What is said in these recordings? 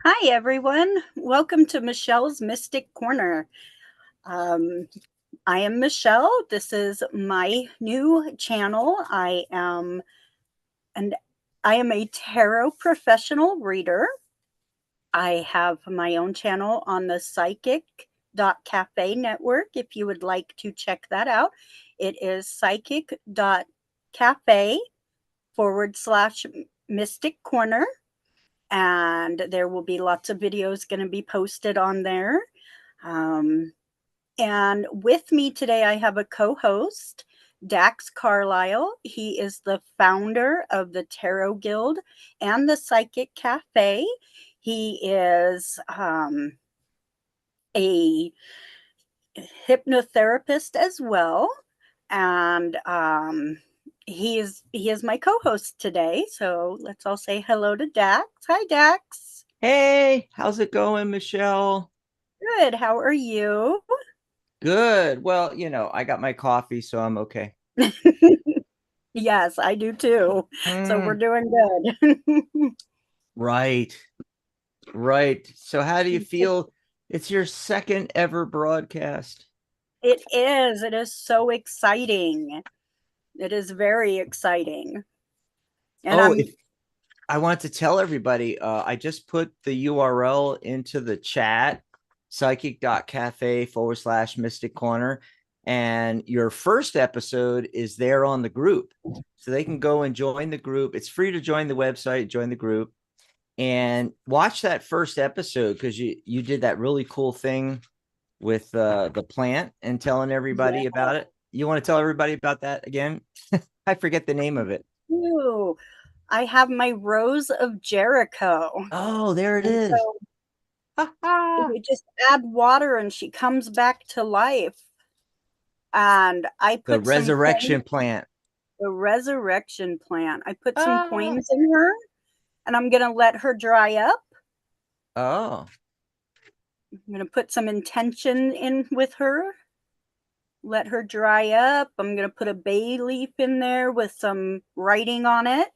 Hi, everyone. Welcome to Michelle's Mystic Corner. Um, I am Michelle. This is my new channel. And I am a tarot professional reader. I have my own channel on the psychic.cafe network if you would like to check that out. It is psychic.cafe/mystic corner. And there will be lots of videos going to be posted on there. And with me today, I have a co-host, Dax Carlisle. He is the founder of the Tarot Guild and the Psychic Cafe. He is a hypnotherapist as well, and he is my co-host today. So let's all say hello to Dax. Hi, Dax. Hey, how's it going, Michelle? Good. How are you? Good. Well, I got my coffee, so I'm okay. Yes, I do too. So we're Mm, doing good. right, right. So how do you feel? It's your second ever broadcast. It is. It is so exciting. It is very exciting. And Oh, I'm if I want to tell everybody, I just put the URL into the chat, psychic.cafe/mystic corner. And your first episode is there on the group. So they can go and join the group. It's free to join the website, join the group, and watch that first episode because you did that really cool thing with the plant and telling yeah. everybody about it. You want to tell everybody about that again? I forget the name of it. Ooh, I have my Rose of Jericho. Oh, there it And is. so we just add water and she comes back to life. And I The put some coins, resurrection plant. the resurrection plant. I put some Ah, coins in her and I'm going to let her dry up. oh, I'm going to put some intention in with her, let her dry up. I'm going to put a bay leaf in there with some writing on it.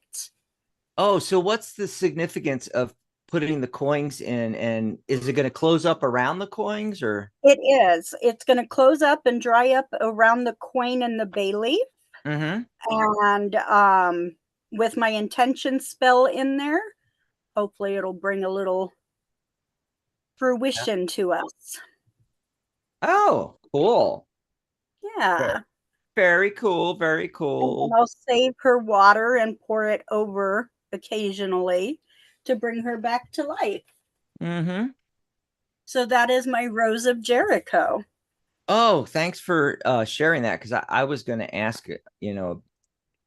oh. So what's the significance of putting the coins in? And is it going to close up around the coins or? It is. It's going to close up and dry up around the coin and the bay leaf. Mm-hmm. And with my intention spell in there, hopefully it'll bring a little fruition to us. Oh, cool. Very, Yeah. very cool. Very And then cool. I'll save her water and pour it over occasionally to bring her back to life. Mm-hmm. So that is my Rose of Jericho. Oh, thanks for sharing that because I was going to ask,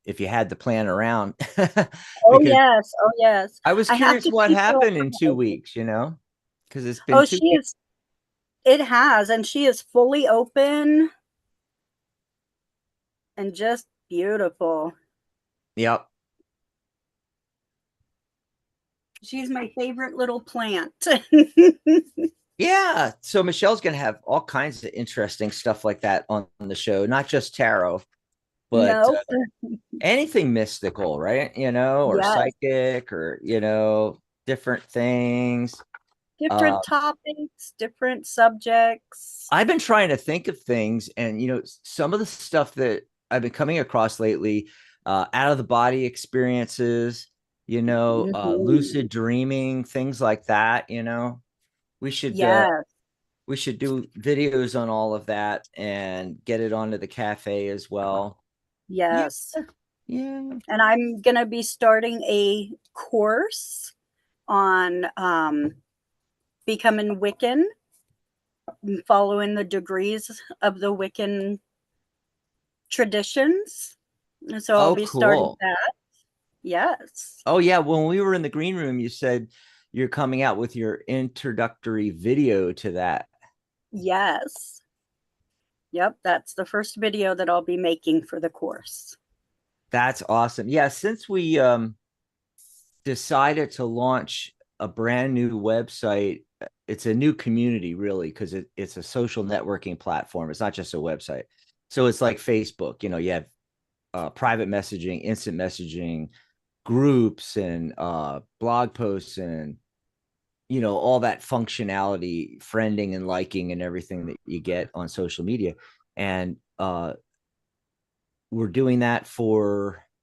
if you had the plan around Oh because yes, oh yes. I was I have curious to what keep her happened in alive. 2 weeks, because it's been Oh, two she years. is. It has, and she is fully open and just beautiful. Yep. She's my favorite little plant. Yeah. So Michelle's going to have all kinds of interesting stuff like that on the show, not just tarot, but No, anything mystical, right? Or yes, psychic or, different things. Uh, different topics, different subjects. I've been trying to think of things, and some of the stuff that I've been coming across lately, out of the body experiences, Mhm. lucid dreaming, things like that. We should Yes, we should do videos on all of that and get it onto the cafe as well. Yeah, yes. yeah. And I'm gonna be starting a course on becoming Wiccan, following the degrees of the Wiccan traditions. And so I'll Oh, be starting cool. that. Yes. Oh, yeah. When we were in the green room, you said you're coming out with your introductory video to that. Yes. Yep. That's the first video that I'll be making for the course. That's awesome. Yeah, since we decided to launch a brand new website. It's a new community, really, because it's a social networking platform. It's not just a website. So it's like Facebook. You have private messaging, instant messaging, groups, and blog posts, and all that functionality, friending and liking and everything that you get on social media. And we're doing that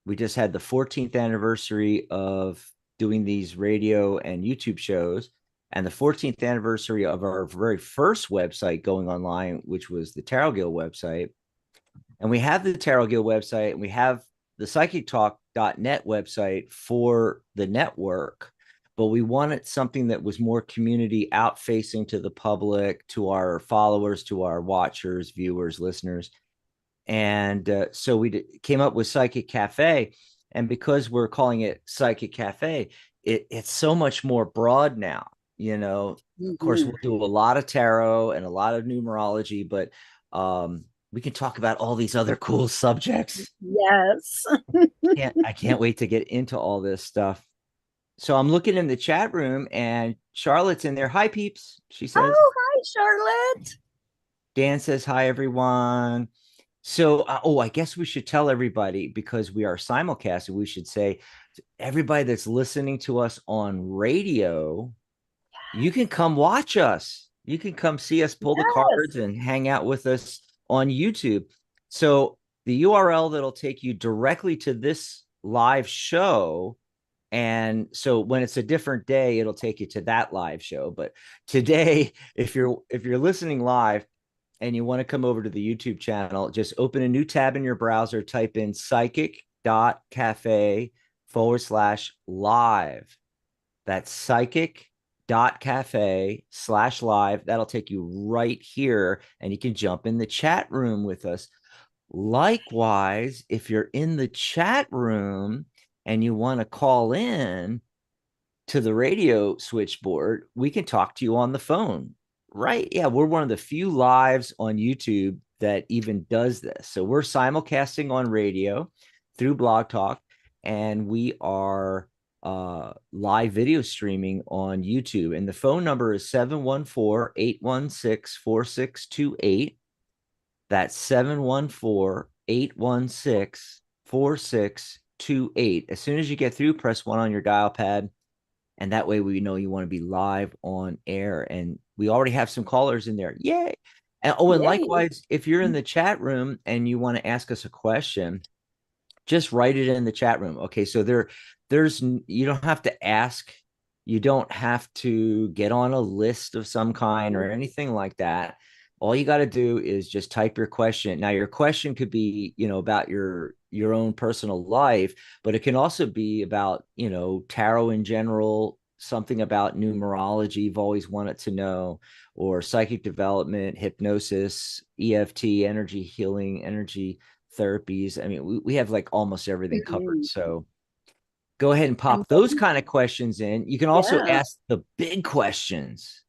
we just had the 14th anniversary of doing these radio and YouTube shows, and the 14th anniversary of our very first website going online, which was the Tarot Guild website. And we have the Tarot Guild website, and we have the psychictalk.net website for the network, but we wanted something that was more community out facing to the public, to our followers, to our watchers, viewers, listeners. And so we came up with Psychic Cafe. And because we're calling it Psychic Cafe, it's so much more broad now. Of course, we'll do a lot of tarot and a lot of numerology, but we can talk about all these other cool subjects. Yes. I can't wait to get into all this stuff. So I'm looking in the chat room, and Charlotte's in there. Hi, peeps, she says. Oh, hi, Charlotte. Dan says hi, everyone. So, I guess we should tell everybody, because we are simulcasting, we should say to everybody that's listening to us on radio, you can come watch us. You can come see us pull the cards Yes. and hang out with us on YouTube. So the URL that'll take you directly to this live show. And so when it's a different day, it'll take you to that live show. But today, if you're listening live and you want to come over to the YouTube channel, just open a new tab in your browser, type in psychic.cafe/live. That's psychic.cafe/live. That'll take you right here, and you can jump in the chat room with us. Likewise, if you're in the chat room and you want to call in to the radio switchboard, we can talk to you on the phone. Right. Yeah. We're one of the few lives on YouTube that even does this. So we're simulcasting on radio through Blog Talk, and we are live video streaming on YouTube. And the phone number is 714-816-4628. That's 714-816-4628. As soon as you get through, press 1 on your dial pad, and that way we know you want to be live on air. And we already have some callers in there. Yay. And and Yay. likewise, if you're in the chat room and you want to ask us a question, just write it in the chat room. Okay, so there's you don't have to ask, you don't have to get on a list of some kind or anything like that. All you got to do is just type your question. Now, your question could be, about your own personal life, but it can also be about, tarot in general, something about numerology you've always wanted to know, or psychic development, hypnosis, EFT, energy healing, energy therapies. I mean, we have like almost everything covered. So go ahead and pop those kind of questions in. You can also ask the big questions,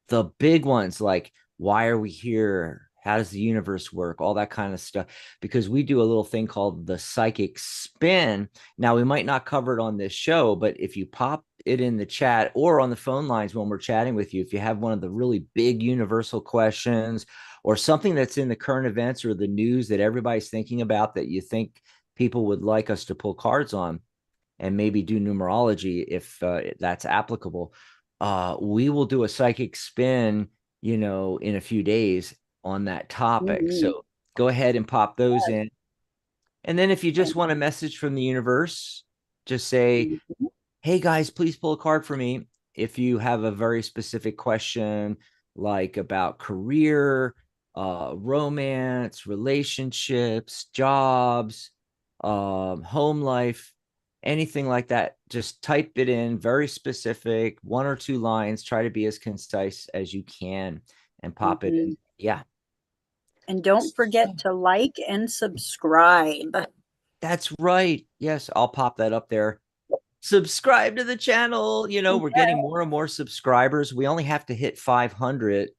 the big ones, like, why are we here? How does the universe work? All that kind of stuff, because we do a little thing called the psychic spin. Now, we might not cover it on this show, but if you pop it in the chat or on the phone lines when we're chatting with you, if you have one of the really big universal questions or something that's in the current events or the news that everybody's thinking about that you think people would like us to pull cards on and maybe do numerology, if that's applicable, we will do a psychic spin, in a few days on that topic. So go ahead and pop those in. And then if you just want a message from the universe, just say, hey guys, please pull a card for me. If you have a very specific question, like about career, romance, relationships, jobs, home life, anything like that, just type it in, very specific, 1 or 2 lines. Try to be as concise as you can and pop it in. Yeah. And don't forget to like and subscribe. That's right. Yes, I'll pop that up there. Subscribe to the channel. We're getting more and more subscribers. We only have to hit 500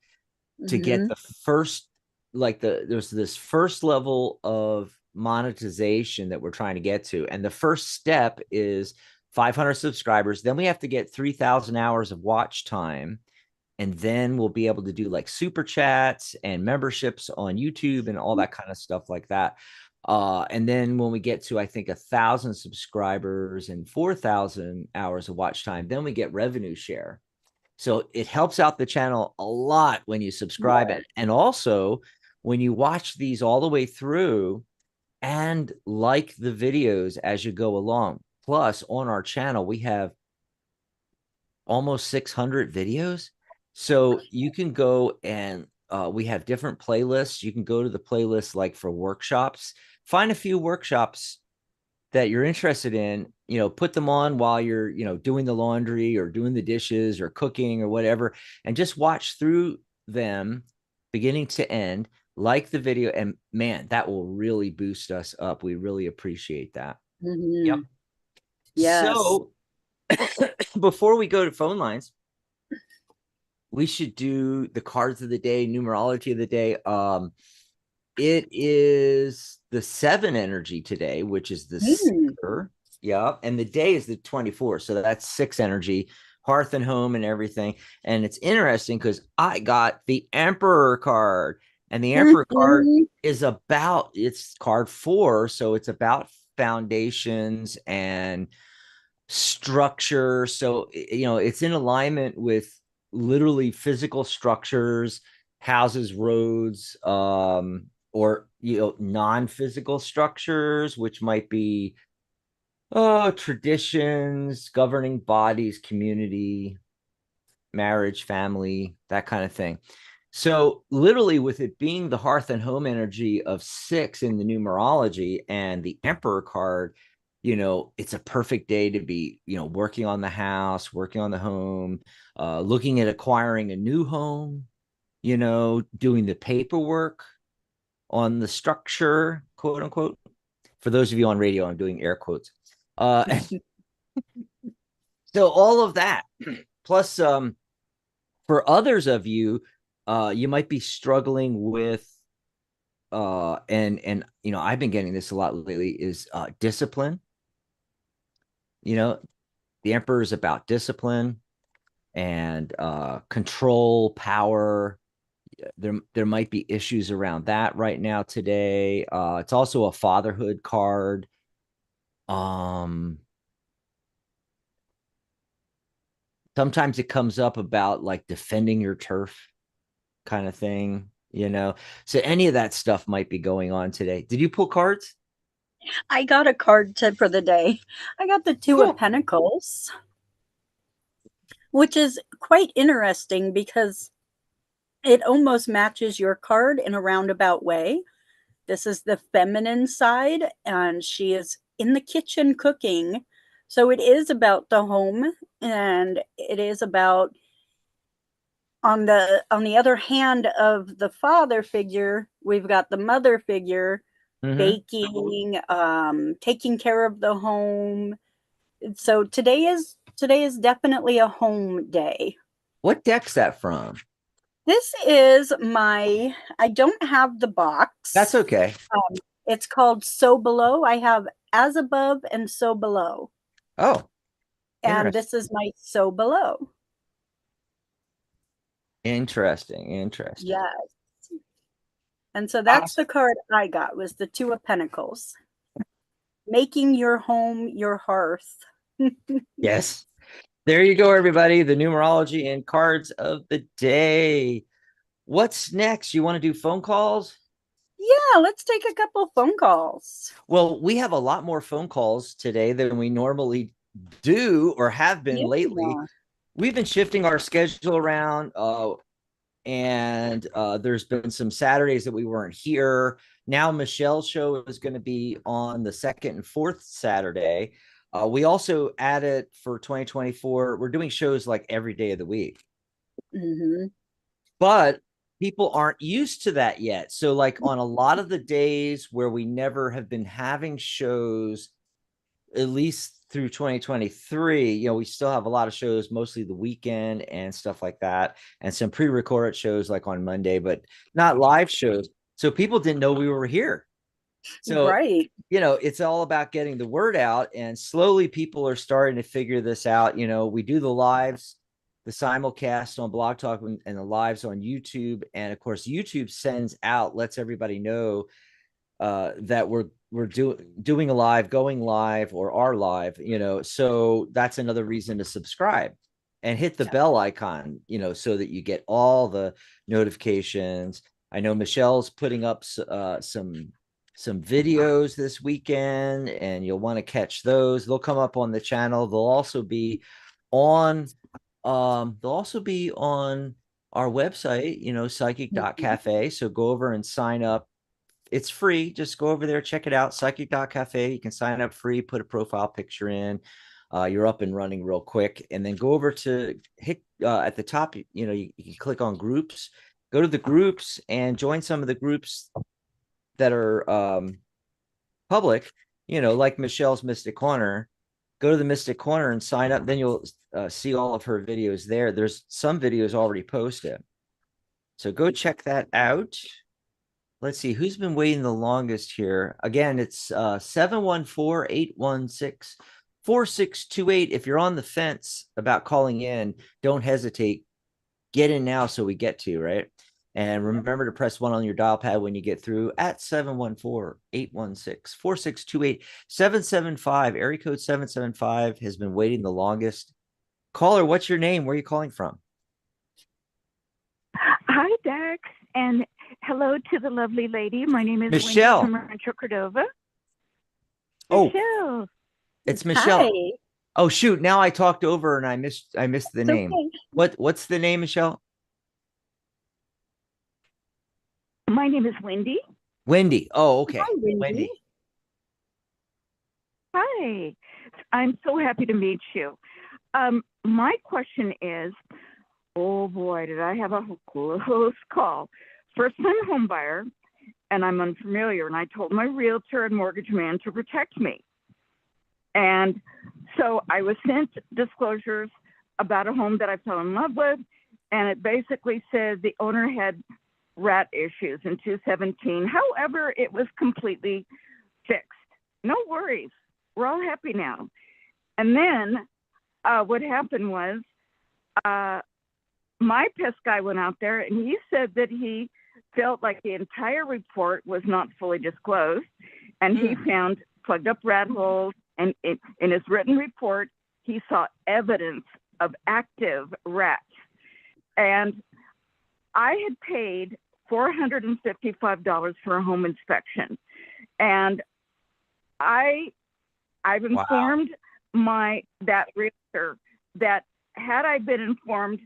to get the first, there's this first level of monetization that we're trying to get to. And the first step is 500 subscribers. Then we have to get 3,000 hours of watch time. And then we'll be able to do like super chats and memberships on YouTube and all that kind of stuff like that. And then when we get to, I think, 1,000 subscribers and 4,000 hours of watch time, then we get revenue share. So it helps out the channel a lot when you subscribe. Yeah. And also when you watch these all the way through and like the videos as you go along. Plus, on our channel, we have almost 600 videos. So you can go and we have different playlists. You can go to the playlist like for workshops, find a few workshops that you're interested in, put them on while you're, doing the laundry or doing the dishes or cooking or whatever, and just watch through them beginning to end, like the video. And man, that will really boost us up. We really appreciate that. Yep. Hmm. Yes. So before we go to phone lines, we should do the cards of the day, numerology of the day. It is the 7 energy today, which is the Mm. seeker. Yeah. And the day is the 24. So that's 6 energy, hearth and home and everything. And it's interesting because I got the Emperor card. And the Emperor card Mhm. is about, it's card 4. So it's about foundations and structure. So, it's in alignment with literally physical structures, houses, roads, or, non-physical structures, which might be, traditions, governing bodies, community, marriage, family, that kind of thing. So, literally, with it being the hearth and home energy of 6 in the numerology and the Emperor card, it's a perfect day to be, working on the house, working on the home, looking at acquiring a new home, doing the paperwork on the structure, quote unquote. For those of you on radio, I'm doing air quotes. So, all of that, plus, for others of you, you might be struggling with and I've been getting this a lot lately is discipline. you know the emperor is about discipline and control, power. There might be issues around that right now today. It's also a fatherhood card. um Sometimes it comes up about like defending your turf kind of thing. So any of that stuff might be going on today. Did you pull cards? I got a card tip for the day. I got the Two of Cool. Pentacles, which is quite interesting because it almost matches your card in a roundabout way. This is the feminine side, and she is in the kitchen cooking. So it is about the home, and it is about on the other hand of the father figure, we've got the mother figure Mm-hmm. baking, taking care of the home. So today is definitely a home day. What deck's that from? This is I don't have the That's box. okay. It's called So Below. I have As Above and So Below. Oh, And interesting. this is my So Below. Interesting. Yes. And so that's Awesome. the card I got was the Two of Pentacles. Making your home your hearth. Yes. There you go, everybody. The numerology and cards of the day. What's next? You want to do phone calls? Yeah, let's take a couple phone calls. Well, we have a lot more phone calls today than we normally do or have been Yeah. lately. We've been shifting our schedule around, and there's been some Saturdays that we weren't here. Now Michelle's show is going to be on the second and fourth Saturday. We also added for 2024, we're doing shows like every day of the week, Hmm. but people aren't used to that yet. So, like on a lot of the days where we never have been having shows, at least through 2023, we still have a lot of shows, mostly the weekend and stuff like that, and some pre-recorded shows like on Monday, but not live shows. So people didn't know we were here. So, Right. it's all about getting the word out, and slowly people are starting to figure this out. We do the lives, the simulcast on Blog Talk and the lives on YouTube. And of course, YouTube sends out, lets everybody know that we're doing a live, going live, or are live. So that's another reason to subscribe. and hit the bell icon, so that you get all the notifications. I know Michelle's putting up some videos this weekend, and you'll want to catch those. They'll come up on the channel. On they'll also be on our website, psychic.cafe. So go over and sign up. It's free. Just go over there, check it out. Psychic.cafe. You can sign up free, put a profile picture in. You're up and running real quick. And then go over to hit at the top, you can click on groups, go to the groups and join some of the groups that are public, like Michelle's Mystic Corner. Go to the Mystic Corner and sign up. Then you'll see all of her videos there. There's some videos already posted. So go check that out. Let's see who's been waiting the longest here. Again, it's 714-816-4628. If you're on the fence about calling in, don't hesitate. Get in now so we get to you, right? And remember to press 1 on your dial pad when you get through at 714-816-4628. 775, area code 775 has been waiting the longest. Caller, what's your name? Where are you calling from? Hi, Dax, and hello to the lovely lady. My name is Michelle. Wendy from Rancho Cordova. Oh, Michelle. it's Michelle. Hi. Oh shoot! Now I talked over and I missed the name. Okay. What's the name, Michelle? My name is Wendy. Wendy. Oh, okay. Hi, Wendy. Wendy. Hi. I'm so happy to meet you. My question is, oh boy, did I have a close call. First-time home buyer, and I'm unfamiliar, and I told my realtor and mortgage man to protect me. And so I was sent disclosures about a home that I fell in love with, and it basically said the owner had rat issues in 2017. However, it was completely fixed. No worries. We're all happy now. And then what happened was my pest guy went out there, and he said that he felt like the entire report was not fully disclosed, and he found plugged up rat holes. And in his written report, he saw evidence of active rats. And I had paid $455 for a home inspection. And I've informed that realtor that had I been informed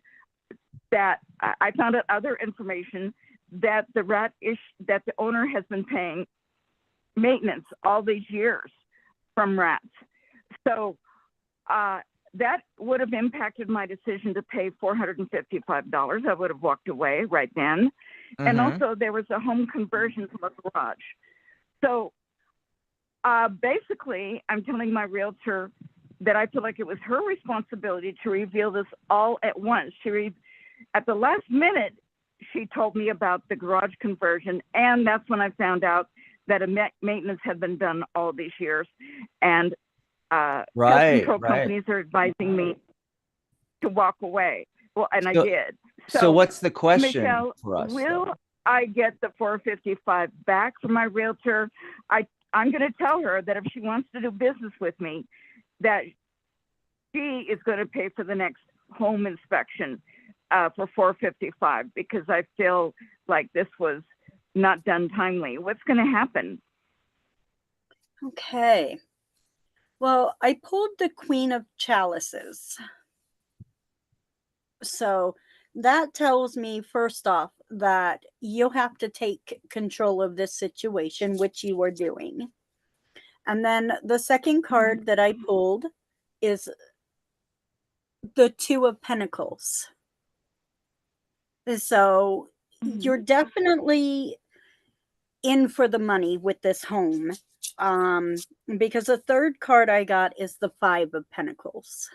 that I found out other information that that the owner has been paying maintenance all these years from rats. So that would have impacted my decision to pay $455. I would have walked away right then. Mm-hmm. And also there was a home conversion from a garage. So basically I'm telling my realtor that I feel like it was her responsibility to reveal this all at once. At the last minute, she told me about the garage conversion, and that's when I found out that maintenance had been done all these years, and pest control companies are advising me to walk away. Well, and I did. So what's the question, Michelle, for us? Will I get the $455 back from my realtor? I'm going to tell her that if she wants to do business with me, that she is going to pay for the next home inspection for $455, because I feel like this was not done timely. What's going to happen? Okay. Well, I pulled the Queen of Chalices. So that tells me, first off, that you'll have to take control of this situation, which you are doing. And then the second card that I pulled is the Two of Pentacles. So you're definitely in for the money with this home, because the third card I got is the Five of Pentacles.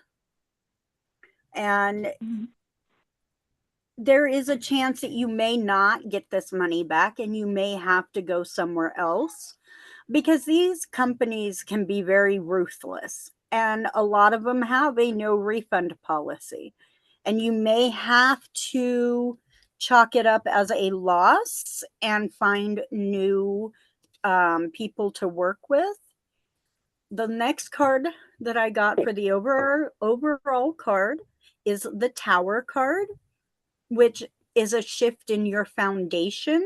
And there is a chance that you may not get this money back, and you may have to go somewhere else, because these companies can be very ruthless, and a lot of them have a no refund policy, and you may have to chalk it up as a loss and find new people to work with. The next card that I got for the overall card is the Tower card, which is a shift in your foundation.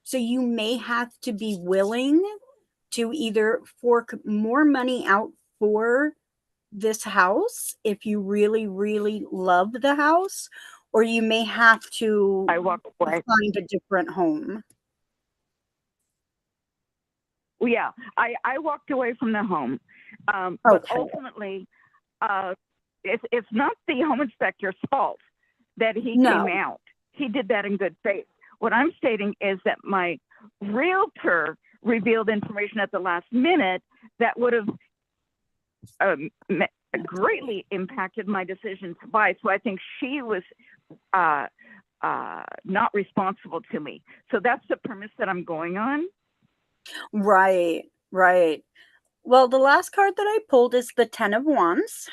So you may have to be willing to either fork more money out for this house if you really, really love the house, or you may have to I walk away. find a different home. Well, yeah, I walked away from the home, but Okay. ultimately, it's not the home inspector's fault that he No. came out. He did that in good faith. What I'm stating is that my realtor revealed information at the last minute that would have greatly impacted my decision to buy. So I think she was not responsible to me. So that's the premise that I'm going on. Right, right. Well, the last card that I pulled is the Ten of Wands.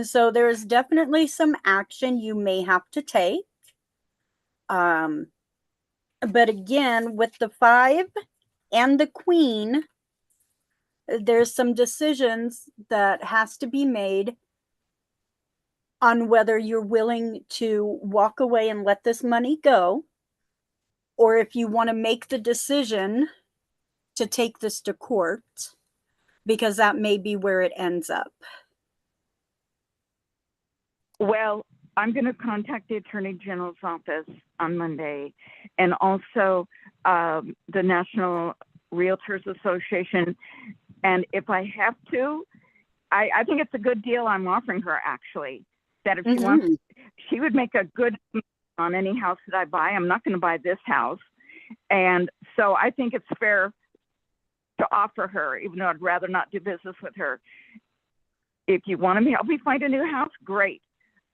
So there's definitely some action you may have to take. But again, with the 5 and the Queen, there's some decisions that has to be made on whether you're willing to walk away and let this money go, or if you want to make the decision to take this to court, because that may be where it ends up. Well, I'm going to contact the Attorney General's office on Monday, and also the National Realtors Association. And if I have to, I think it's a good deal I'm offering her, actually, that if she wants, she would make a good on any house that I buy. I'm not going to buy this house. And so I think it's fair to offer her, even though I'd rather not do business with her. If you want to help me find a new house, great.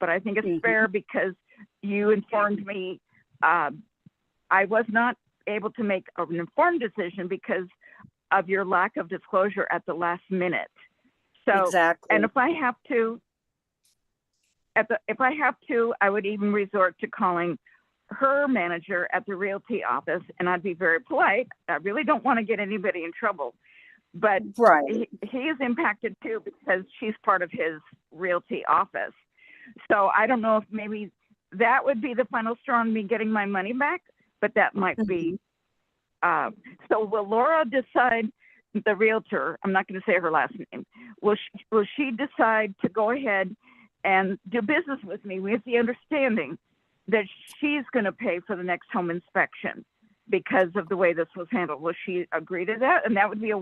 But I think it's fair because you informed me. I was not able to make an informed decision because of your lack of disclosure at the last minute. So, exactly. And if I have to, I would even resort to calling her manager at the realty office, and I'd be very polite. I really don't want to get anybody in trouble, but right. he is impacted too because she's part of his realty office. So I don't know if maybe that would be the final straw on me getting my money back, but that might be. So will Laura decide, the realtor, I'm not going to say her last name, will she decide to go ahead and do business with me with the understanding that she's going to pay for the next home inspection because of the way this was handled? Will she agree to that? And that would be a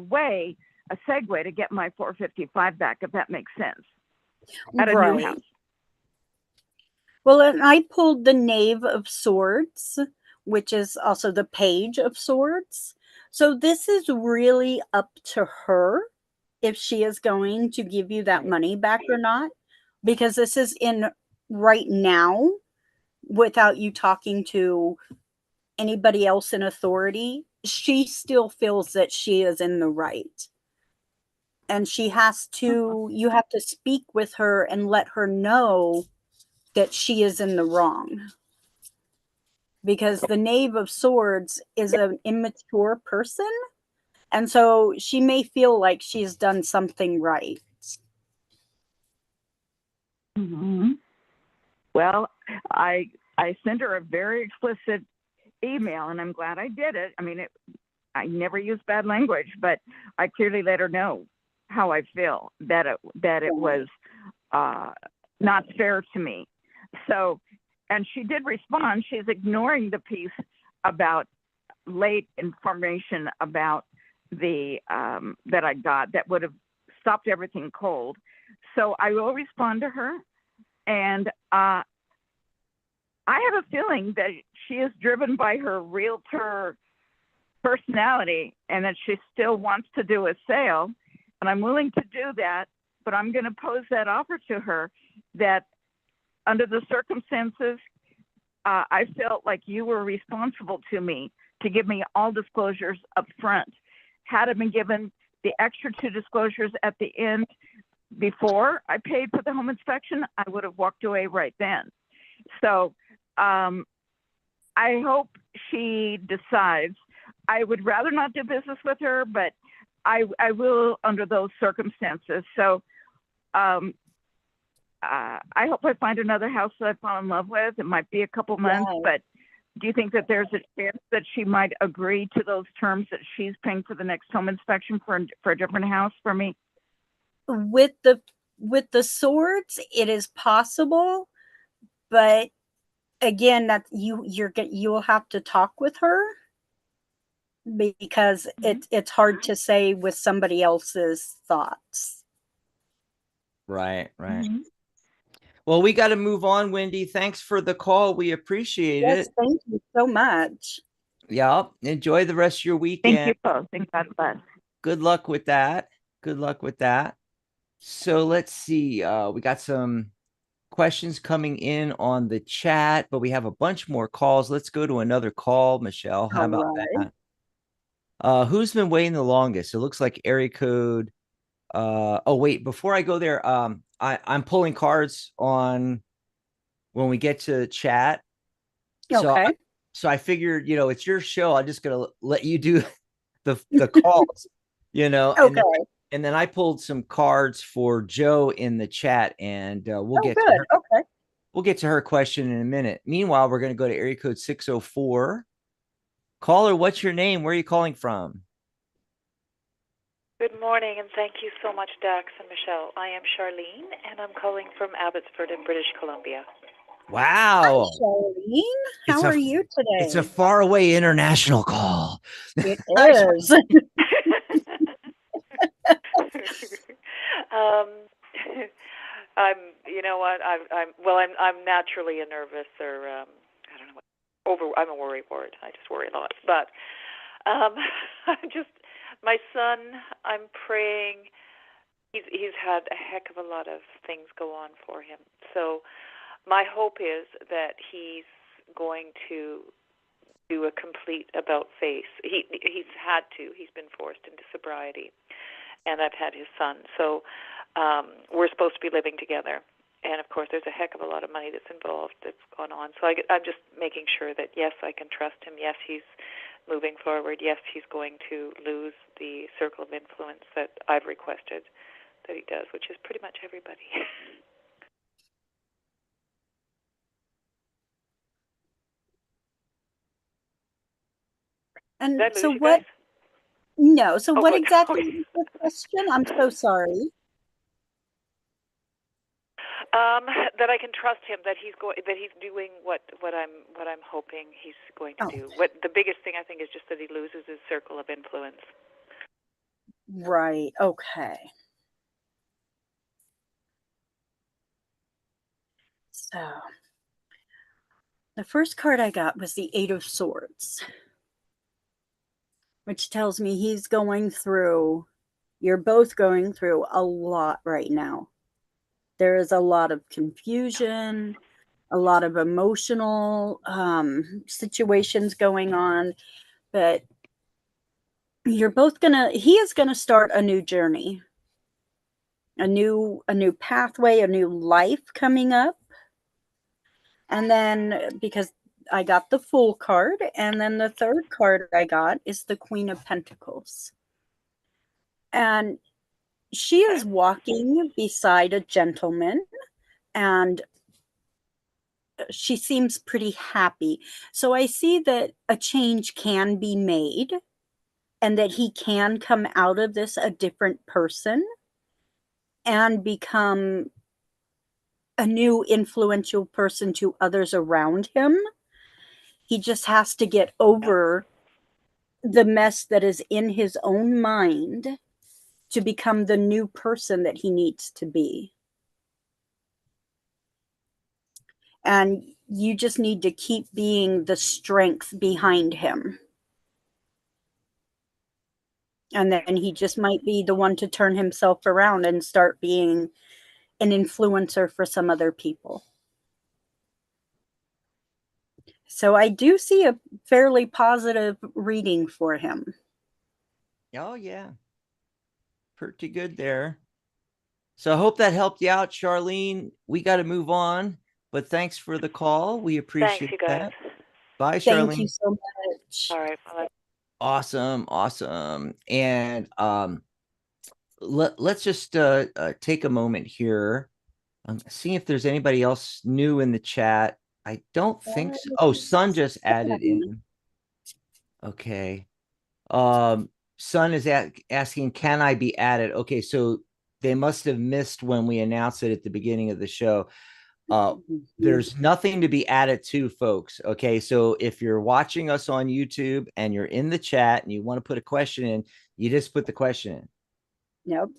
segue to get my $455 back, if that makes sense, at a new house. Well, and I pulled the Knave of Swords, which is also the Page of Swords. So this is really up to her if she is going to give you that money back or not, because this is in right now without you talking to anybody else in authority. She still feels that she is in the right. And you have to speak with her and let her know that she is in the wrong. Because the Knave of Swords is an immature person. And so she may feel like she's done something right. Well, I sent her a very explicit email, and I'm glad I did it. I mean, I never use bad language, but I clearly let her know how I feel, that it was not fair to me. So, and she did respond. She's ignoring the piece about late information about the that I got that would have stopped everything cold. So I will respond to her, and I have a feeling that she is driven by her realtor personality and that she still wants to do a sale, and I'm willing to do that, but I'm going to pose that offer to her that under the circumstances, I felt like you were responsible to me to give me all disclosures up front. Had I been given the extra 2 disclosures at the end before I paid for the home inspection, I would have walked away right then. So I hope she decides. I would rather not do business with her, but I will under those circumstances. So I hope I find another house that I fall in love with. It might be a couple months, Yes. but do you think that there's a chance that she might agree to those terms that she's paying for the next home inspection for a different house for me? With the swords, it is possible, but again, that you'll have to talk with her, because it's hard to say with somebody else's thoughts. Right. Mhm. Well, we got to move on, Wendy. Thanks for the call. We appreciate Yes, it. thank you so much. Yeah. Enjoy the rest of your Thank weekend. you both. Thank God bless. Good luck with that. Good luck with that. So let's see. We got some questions coming in on the chat, but we have a bunch more calls. Let's go to another call, Michelle. How All about right. that? Who's been waiting the longest? It looks like area code. Oh, wait, before I go there, I'm pulling cards on when we get to chat. So Okay. I figured, it's your show. I'm just gonna let you do the calls, Okay. and then I pulled some cards for Joe in the chat, and we'll Oh, get to good. her. Okay. We'll get to her question in a minute. Meanwhile, we're going to go to area code 604. Caller, what's your name? Where are you calling from? Good morning, and thank you so much, Dax and Michelle. I am Charlene, and I'm calling from Abbotsford in British Columbia. Wow. Charlene, how are you today? It's a faraway international call. It is. I'm, you know what? I'm naturally a nervous, or I don't know what. I'm a worry ward. I just worry a lot. But I'm just my son. I'm praying. He's had a heck of a lot of things go on for him. So my hope is that he's going to do a complete about face. He's had to. He's been forced into sobriety, and I've had his son. So we're supposed to be living together, and of course, there's a heck of a lot of money that's involved that's gone on. So I'm just making sure that yes, I can trust him. Yes, he's moving forward. Yes, he's going to lose the circle of influence that I've requested that he does, which is pretty much everybody. And Did I lose so you what? guys? No. So Oh, what good. exactly Okay. is the question? I'm so sorry. That I can trust him. That he's doing what I'm hoping he's going to Oh, do. What the biggest thing I think is just that he loses his circle of influence. right. Okay. So the first card I got was the Eight of Swords, which tells me you're both going through a lot right now. There is a lot of confusion, a lot of emotional situations going on, but he is gonna start a new journey, a new pathway, a new life coming up. And then, because I got the Fool card, and then the third card I got is the Queen of Pentacles. And she is walking beside a gentleman, and she seems pretty happy. So I see that a change can be made, and that he can come out of this a different person and become a new influential person to others around him. He just has to get over the mess that is in his own mind to become the new person that he needs to be. And you just need to keep being the strength behind him. And then he just might be the one to turn himself around and start being an influencer for some other people. So I do see a fairly positive reading for him. Oh, yeah. Pretty good there. So I hope that helped you out, Charlene. We got to move on, but thanks for the call. We appreciate Thanks, you guys. that. Bye, Thank you Charlene. so much. All right. Well, Awesome. And let's just take a moment here. seeing if there's anybody else new in the chat. I don't think so. Oh, Sun just added in. Okay. Sun is asking, can I be added? Okay, so they must have missed when we announced it at the beginning of the show. There's nothing to be added to, folks. Okay, so if you're watching us on YouTube and you're in the chat and you want to put a question in, you just put the question in. Nope.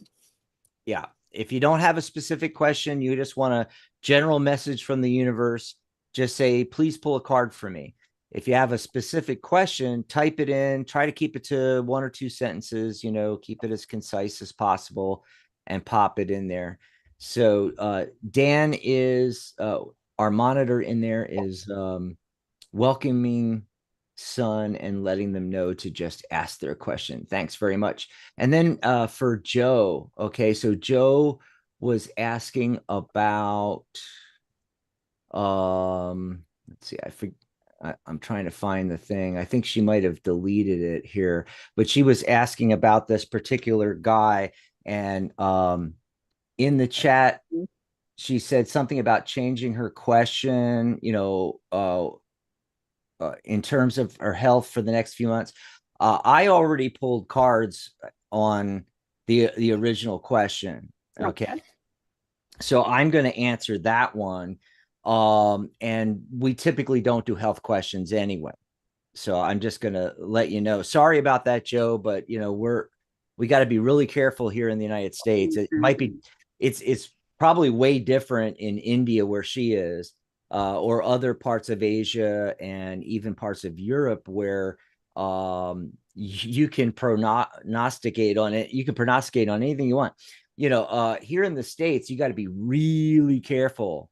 Yeah. If you don't have a specific question, you just want a general message from the universe, just say, please pull a card for me. If you have a specific question, type it in, try to keep it to 1 or 2 sentences, keep it as concise as possible and pop it in there. So Dan is our monitor in there is welcoming Sun and letting them know to just ask their question. Thanks very much. And then for Joe, okay, so Joe was asking about let's see, I'm trying to find the thing. I think she might have deleted it here, but she was asking about this particular guy, and in the chat she said something about changing her question, in terms of her health for the next few months. I already pulled cards on the original question. Okay. So I'm going to answer that one. And we typically don't do health questions anyway. So I'm just going to let you know. Sorry about that, Joe, but we got to be really careful here in the United States. It might be, it's probably way different in India where she is, or other parts of Asia and even parts of Europe where you can prognosticate on it. You can prognosticate on anything you want. Here in the States, you got to be really careful.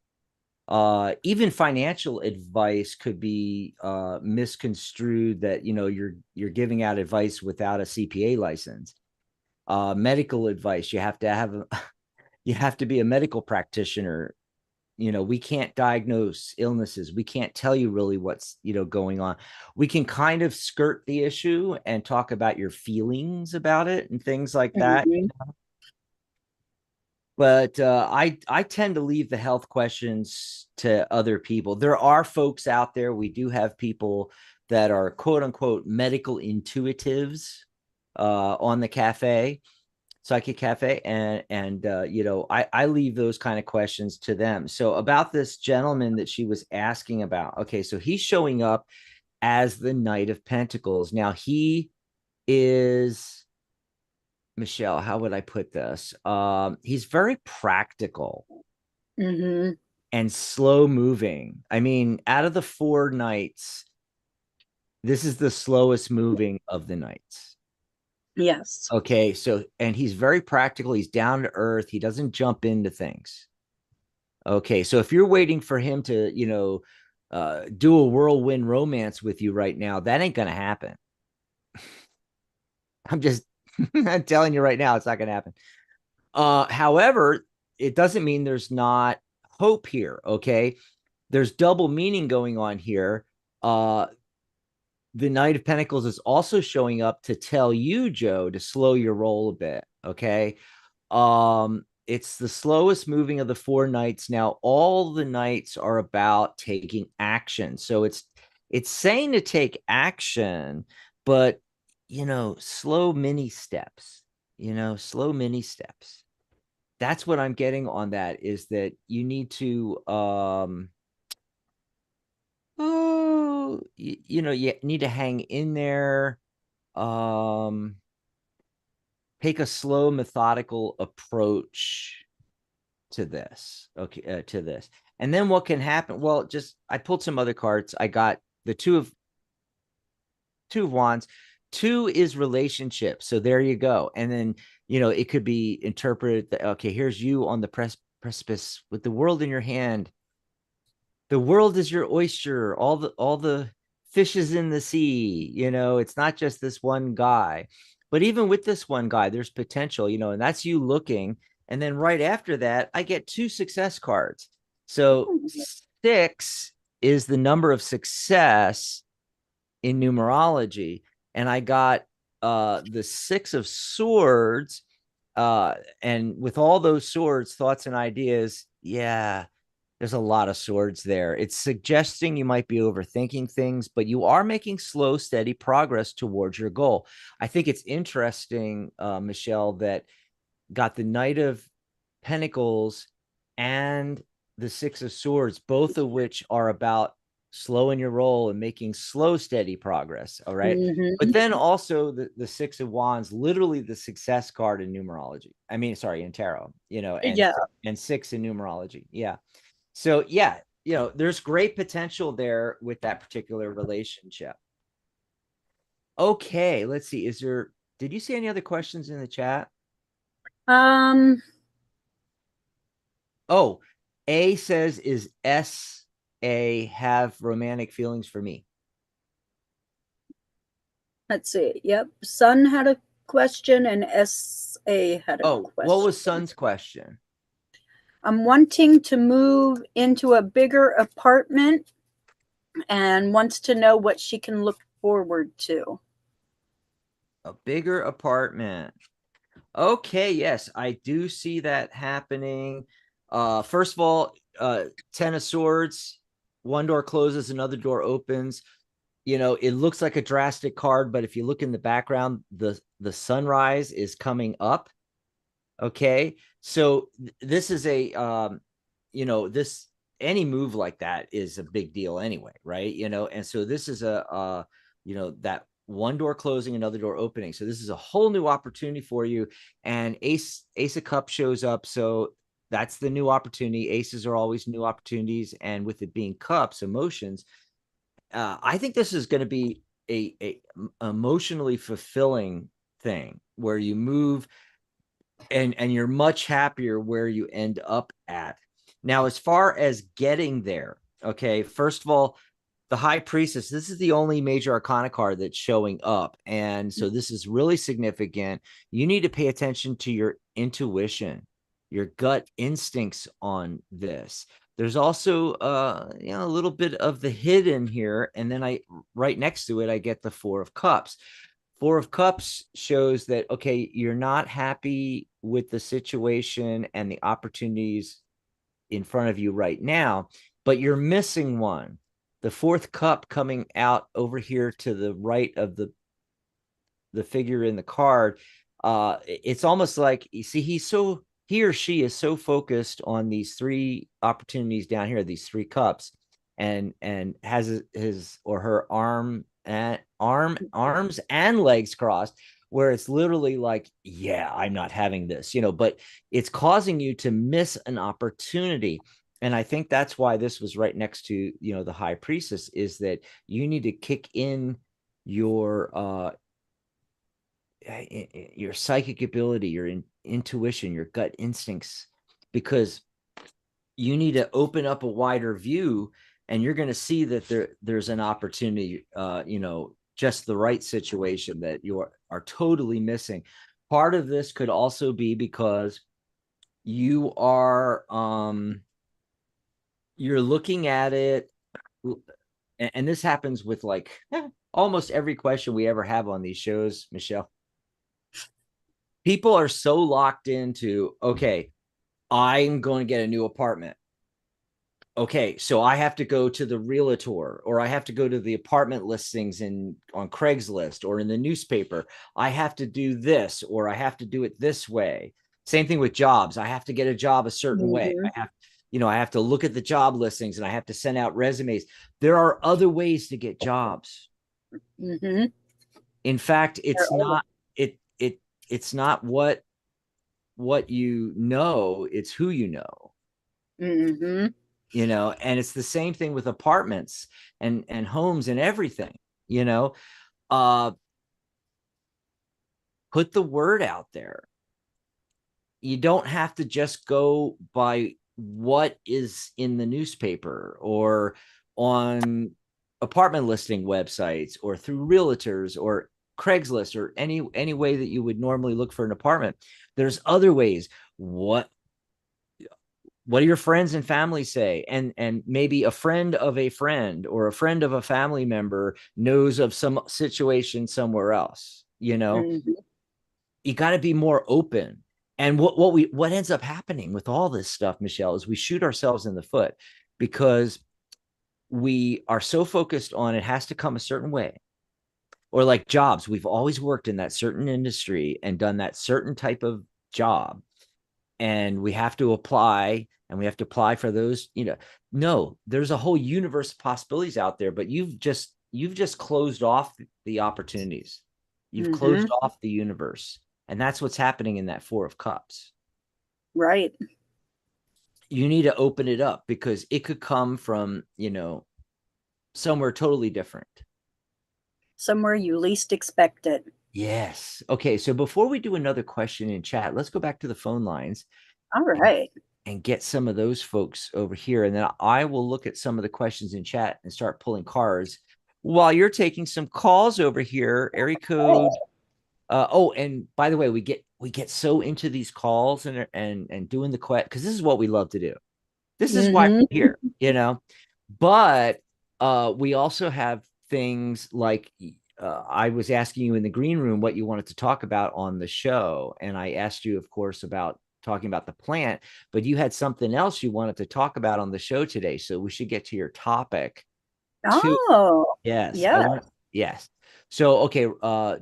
Even financial advice could be misconstrued that you're giving out advice without a CPA license. Medical advice, you have to be a medical practitioner. We can't diagnose illnesses. We can't tell you really what's going on. We can kind of skirt the issue and talk about your feelings about it and things like that. But I tend to leave the health questions to other people. There are folks out there. We do have people that are quote unquote medical intuitives on the cafe, Psychic Cafe, and I leave those kind of questions to them. So about this gentleman that she was asking about. Okay, so he's showing up as the Knight of Pentacles. Now he is, Michelle, how would I put this? He's very practical and slow moving. I mean, out of the 4 knights, this is the slowest moving of the knights. Yes. Okay, so, and he's very practical. He's down to earth. He doesn't jump into things. Okay, so if you're waiting for him to, do a whirlwind romance with you right now, that ain't going to happen. I'm just I'm telling you right now, it's not going to happen. However, it doesn't mean there's not hope here. Okay. There's double meaning going on here. The Knight of Pentacles is also showing up to tell you, Joe, to slow your roll a bit. Okay. It's the slowest moving of the 4 knights. Now, all the knights are about taking action. So it's saying to take action, but slow mini steps, slow mini steps. That's what I'm getting on that, is that you need to, you need to hang in there, take a slow, methodical approach to this. Okay. To this. And then what can happen? Well, I pulled some other cards. I got the two of Wands. 2 is relationship. So there you go. And then, it could be interpreted that, okay, here's you on the precipice with the world in your hand. The world is your oyster. All the fishes in the sea, it's not just this one guy. But even with this one guy, there's potential, and that's you looking. And then right after that, I get 2 success cards. So 6 is the number of success in numerology, and I got the 6 of Swords, And with all those swords, thoughts and ideas, yeah, there's a lot of swords there. It's suggesting you might be overthinking things, but you are making slow, steady progress towards your goal. I think it's interesting, Michelle, that got the Knight of Pentacles and the Six of Swords, both of which are about slowing your roll and making slow, steady progress. All right. But then also the Six of Wands, literally the success card in numerology. I mean, sorry, in tarot, and six in numerology. Yeah. So yeah, there's great potential there with that particular relationship. Okay, let's see. Did you see any other questions in the chat? Oh, A says, is S.A. have romantic feelings for me? Let's see. Yep. Sun had a question and S.A. had a question. What was Sun's question? I'm wanting to move into a bigger apartment and wants to know what she can look forward to. A bigger apartment. Okay, yes, I do see that happening. First of all, Ten of Swords, one door closes, another door opens. It looks like a drastic card, but if you look in the background, the sunrise is coming up. Okay, so this is any move like that is a big deal anyway, right? And so this is that one door closing, another door opening. So this is a whole new opportunity for you. And Ace of Cups shows up, so that's the new opportunity. Aces are always new opportunities, and with it being cups, emotions, I think this is going to be a emotionally fulfilling thing where you move and you're much happier where you end up at. Now, as far as getting there, okay, first of all, the High Priestess, this is the only major arcana card that's showing up. And so this is really significant. You need to pay attention to your intuition, your gut instincts on this. There's also a little bit of the hidden here. And then right next to it, I get the Four of Cups. Four of Cups shows that, okay, you're not happy with the situation and the opportunities in front of you right now, but you're missing one. The fourth cup coming out over here to the right of the figure in the card. It's almost like, you see, he or she is so focused on these three opportunities down here, these three cups, and has his or her arms and legs crossed, where it's literally like, yeah, I'm not having this, but it's causing you to miss an opportunity. And I think that's why this was right next to, the High Priestess, is that you need to kick in your psychic ability, your intuition, your gut instincts, because you need to open up a wider view, and you're going to see that there's an opportunity, just the right situation that you are totally missing. Part of this could also be because you are you're looking at it, and this happens with almost every question we ever have on these shows, Michelle. People are so locked into, okay, I'm going to get a new apartment. Okay, so I have to go to the realtor, or I have to go to the apartment listings on Craigslist or in the newspaper. I have to do this, or I have to do it this way. Same thing with jobs. I have to get a job a certain way. I have to look at the job listings, and I have to send out resumes. There are other ways to get jobs. In fact, it's not it's not what you know, it's who you know. And it's the same thing with apartments and homes and everything. Put the word out there. You don't have to just go by what is in the newspaper or on apartment listing websites or through realtors or Craigslist or any way that you would normally look for an apartment. There's other ways. What do your friends and family say? And maybe a friend of a friend or a friend of a family member knows of some situation somewhere else. You got to be more open. And what ends up happening with all this stuff, Michelle, is we shoot ourselves in the foot because we are so focused on it has to come a certain way. Or like jobs, we've always worked in that certain industry and done that certain type of job. And we have to apply and we have to apply for those, no, there's a whole universe of possibilities out there, but you've just closed off the opportunities. You've closed off the universe. And that's what's happening in that Four of Cups. Right. You need to open it up because it could come from, somewhere totally different. Somewhere you least expect it. Yes. Okay. So before we do another question in chat, let's go back to the phone lines. All right. And get some of those folks over here. And then I will look at some of the questions in chat and start pulling cards while you're taking some calls over here. Area code. And by the way, we get so into these calls and doing the question because this is what we love to do. This is why we're here, But we also have things like I was asking you in the green room what you wanted to talk about on the show. And I asked you, of course, about talking about the plant, but you had something else you wanted to talk about on the show today. So we should get to your topic. Oh, Yes. yeah. Yes. So, okay.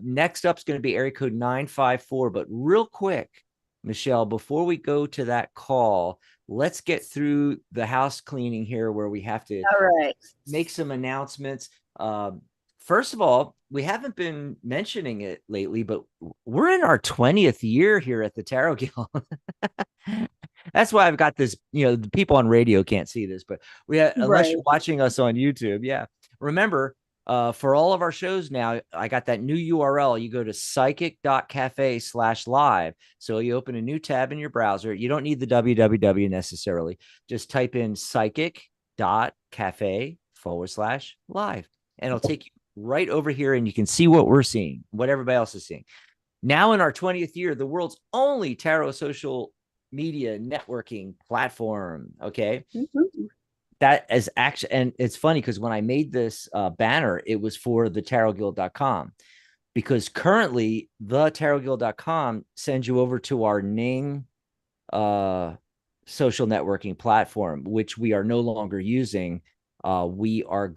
Next up is going to be area code 954. But real quick, Michelle, before we go to that call, let's get through the house cleaning here where we have to make some announcements. First of all, we haven't been mentioning it lately, but we're in our 20th year here at the Tarot Guild. That's why I've got this, the people on radio can't see this, but unless you're watching us on YouTube. Yeah. Remember, for all of our shows now, I got that new URL. You go to psychic.cafe/live. So you open a new tab in your browser. You don't need the www necessarily. Just type in psychic.cafe/live, and it'll take you right over here and you can see what we're seeing, what everybody else is seeing. Now in our 20th year, the world's only tarot social media networking platform. Okay. That is actually, and it's funny because when I made this banner, it was for the tarotguild.com because currently the tarotguild.com sends you over to our Ning social networking platform, which we are no longer using. We are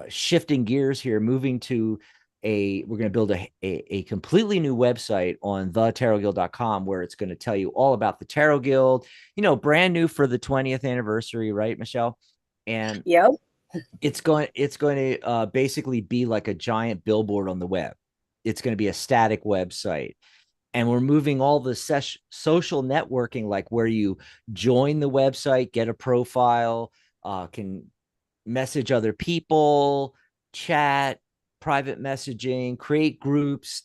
shifting gears here, moving to we're going to build a completely new website on thetarotguild.com where it's going to tell you all about the Tarot Guild, brand new for the 20th anniversary, right, Michelle? And it's going to basically be like a giant billboard on the web. It's going to be a static website. And we're moving all the social networking, like where you join the website, get a profile, can message other people, chat, private messaging, create groups,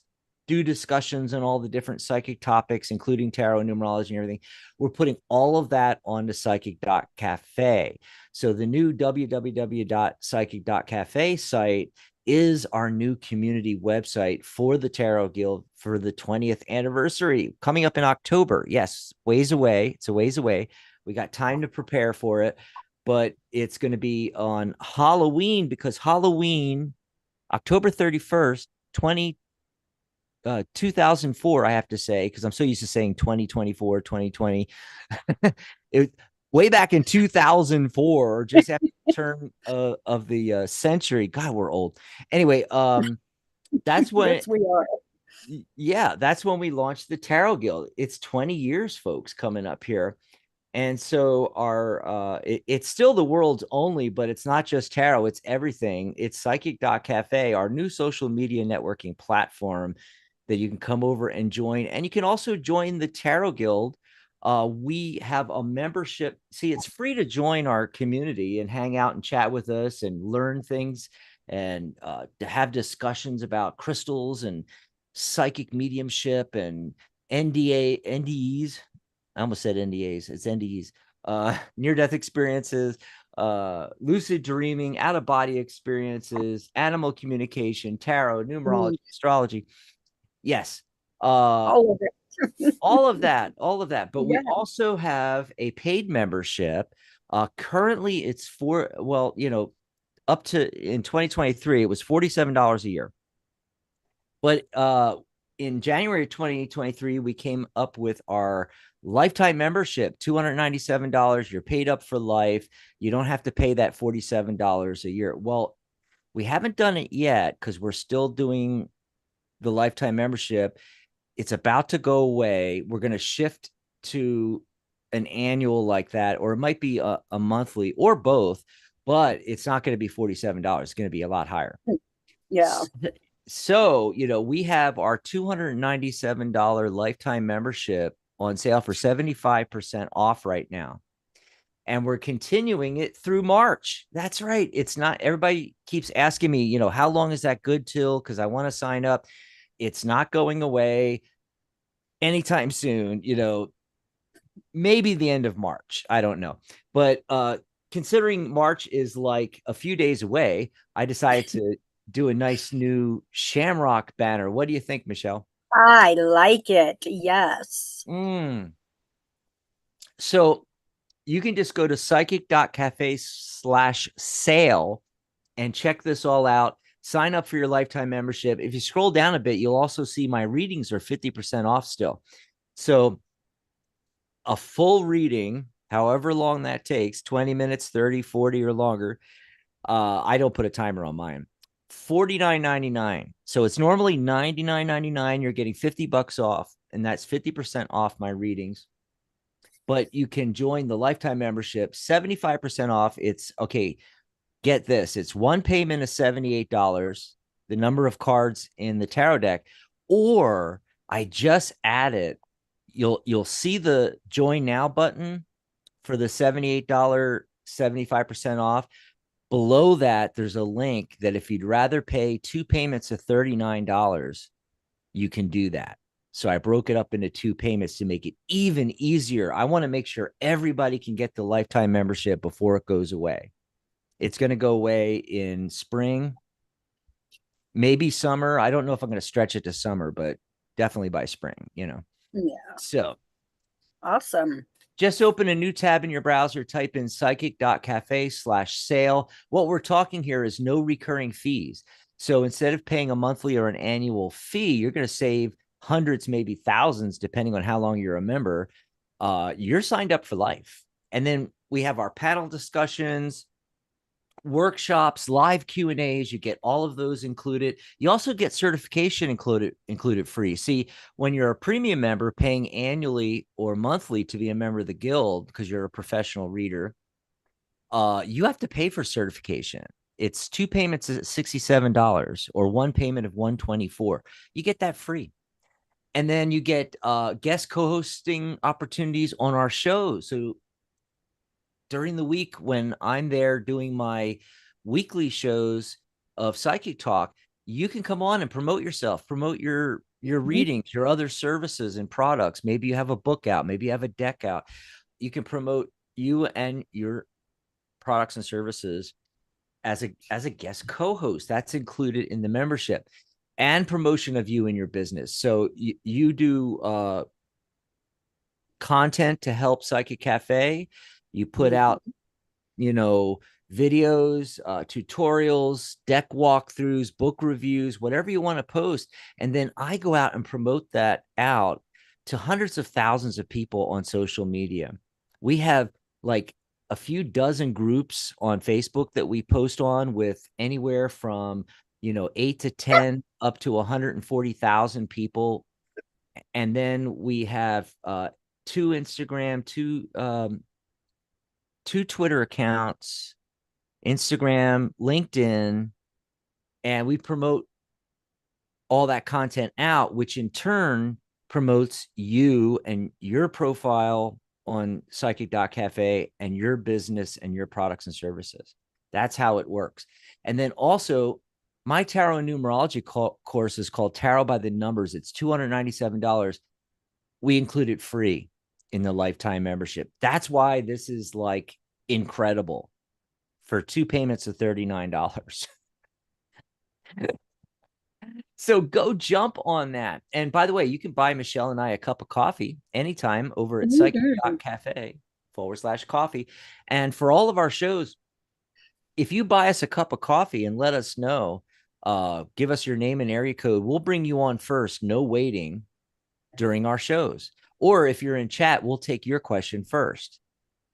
do discussions on all the different psychic topics, including tarot, numerology, and everything. We're putting all of that onto psychic.cafe. So the new www.psychic.cafe site is our new community website for the Tarot Guild for the 20th anniversary coming up in October. Yes, ways away. It's a ways away. We got time to prepare for it, but it's going to be on Halloween because Halloween, October 31st, 2004, I have to say, because I'm so used to saying 2024, 2020. Way back in 2004, just after the turn of the century. God, we're old. Anyway, that's when yes, we are. Yeah, that's when we launched the Tarot Guild. It's 20 years, folks, coming up here. And so it's still the world's only, but it's not just tarot, it's everything. It's psychic.cafe, our new social media networking platform that you can come over and join. And you can also join the Tarot Guild. We have a membership. See, it's free to join our community and hang out and chat with us and learn things and to have discussions about crystals and psychic mediumship and NDEs. I almost said NDAs. It's NDEs. Near-death experiences, lucid dreaming, out-of-body experiences, animal communication, tarot, numerology, astrology. Yes. All of it. all of that. But we also have a paid membership. Currently, it's up to in 2023, it was $47 a year. But in January of 2023, we came up with our lifetime membership, $297. You're paid up for life. You don't have to pay that $47 a year. Well, we haven't done it yet because we're still doing the lifetime membership. It's about to go away. We're going to shift to an annual like that, or it might be a monthly or both, but it's not going to be $47. It's going to be a lot higher. Yeah. So, we have our $297 lifetime membership on sale for 75% off right now. And we're continuing it through March. That's right. It's not, everybody keeps asking me, how long is that good till? Because I want to sign up. It's not going away anytime soon, maybe the end of March. I don't know. But considering March is like a few days away, I decided to do a nice new shamrock banner. What do you think, Michelle? I like it. Yes. So you can just go to psychic.cafe/sale and check this all out. Sign up for your lifetime membership. If you scroll down a bit, you'll also see my readings are 50% off still. So a full reading, however long that takes, 20 minutes, 30, 40 or longer. I don't put a timer on mine. $49.99. So it's normally $99.99. You're getting $50 off, and that's 50% off my readings. But you can join the lifetime membership, 75% off. It's okay. Get this. It's one payment of $78, the number of cards in the tarot deck, or I just added, you'll see the join now button for the $78, 75% off. Below that, there's a link that if you'd rather pay 2 payments of $39, you can do that. So I broke it up into 2 payments to make it even easier. I want to make sure everybody can get the lifetime membership before it goes away. It's going to go away in spring, maybe summer. I don't know if I'm going to stretch it to summer, but definitely by spring, Yeah. So Awesome. just open a new tab in your browser, type in psychic.cafe/sale. What we're talking here is no recurring fees. So instead of paying a monthly or an annual fee, you're going to save hundreds, maybe thousands, depending on how long you're a member. You're signed up for life. And then we have our panel discussions, workshops, live Q&As. You get all of those included. You also get certification included free. See, when you're a premium member paying annually or monthly to be a member of the guild, because you're a professional reader, you have to pay for certification. It's 2 payments at $67 or 1 payment of $124. You get that free. And then you get guest co-hosting opportunities on our shows. So during the week when I'm there doing my weekly shows of Psychic Talk, you can come on and promote yourself, promote your readings, your other services and products. Maybe you have a book out, maybe you have a deck out. You can promote you and your products and services as a guest co-host. That's included in the membership, and promotion of you and your business. So you do content to help Psychic Cafe. You put out, videos, tutorials, deck walkthroughs, book reviews, whatever you want to post. And then I go out and promote that out to hundreds of thousands of people on social media. We have like a few dozen groups on Facebook that we post on with anywhere from, 8 to 10 up to 140,000 people. And then we have 2 Instagram, 2 Twitter accounts, Instagram, LinkedIn, and we promote all that content out, which in turn promotes you and your profile on psychic.cafe and your business and your products and services. That's how it works. And then also my tarot and numerology course is called Tarot by the Numbers. It's $297. We include it free in the lifetime membership. That's why this is like incredible for 2 payments of $39. So go jump on that. And by the way, you can buy Michelle and I a cup of coffee anytime over at psychic.cafe/coffee. And for all of our shows, if you buy us a cup of coffee and let us know give us your name and area code. We'll bring you on first, no waiting during our shows. Or if you're in chat, we'll take your question first.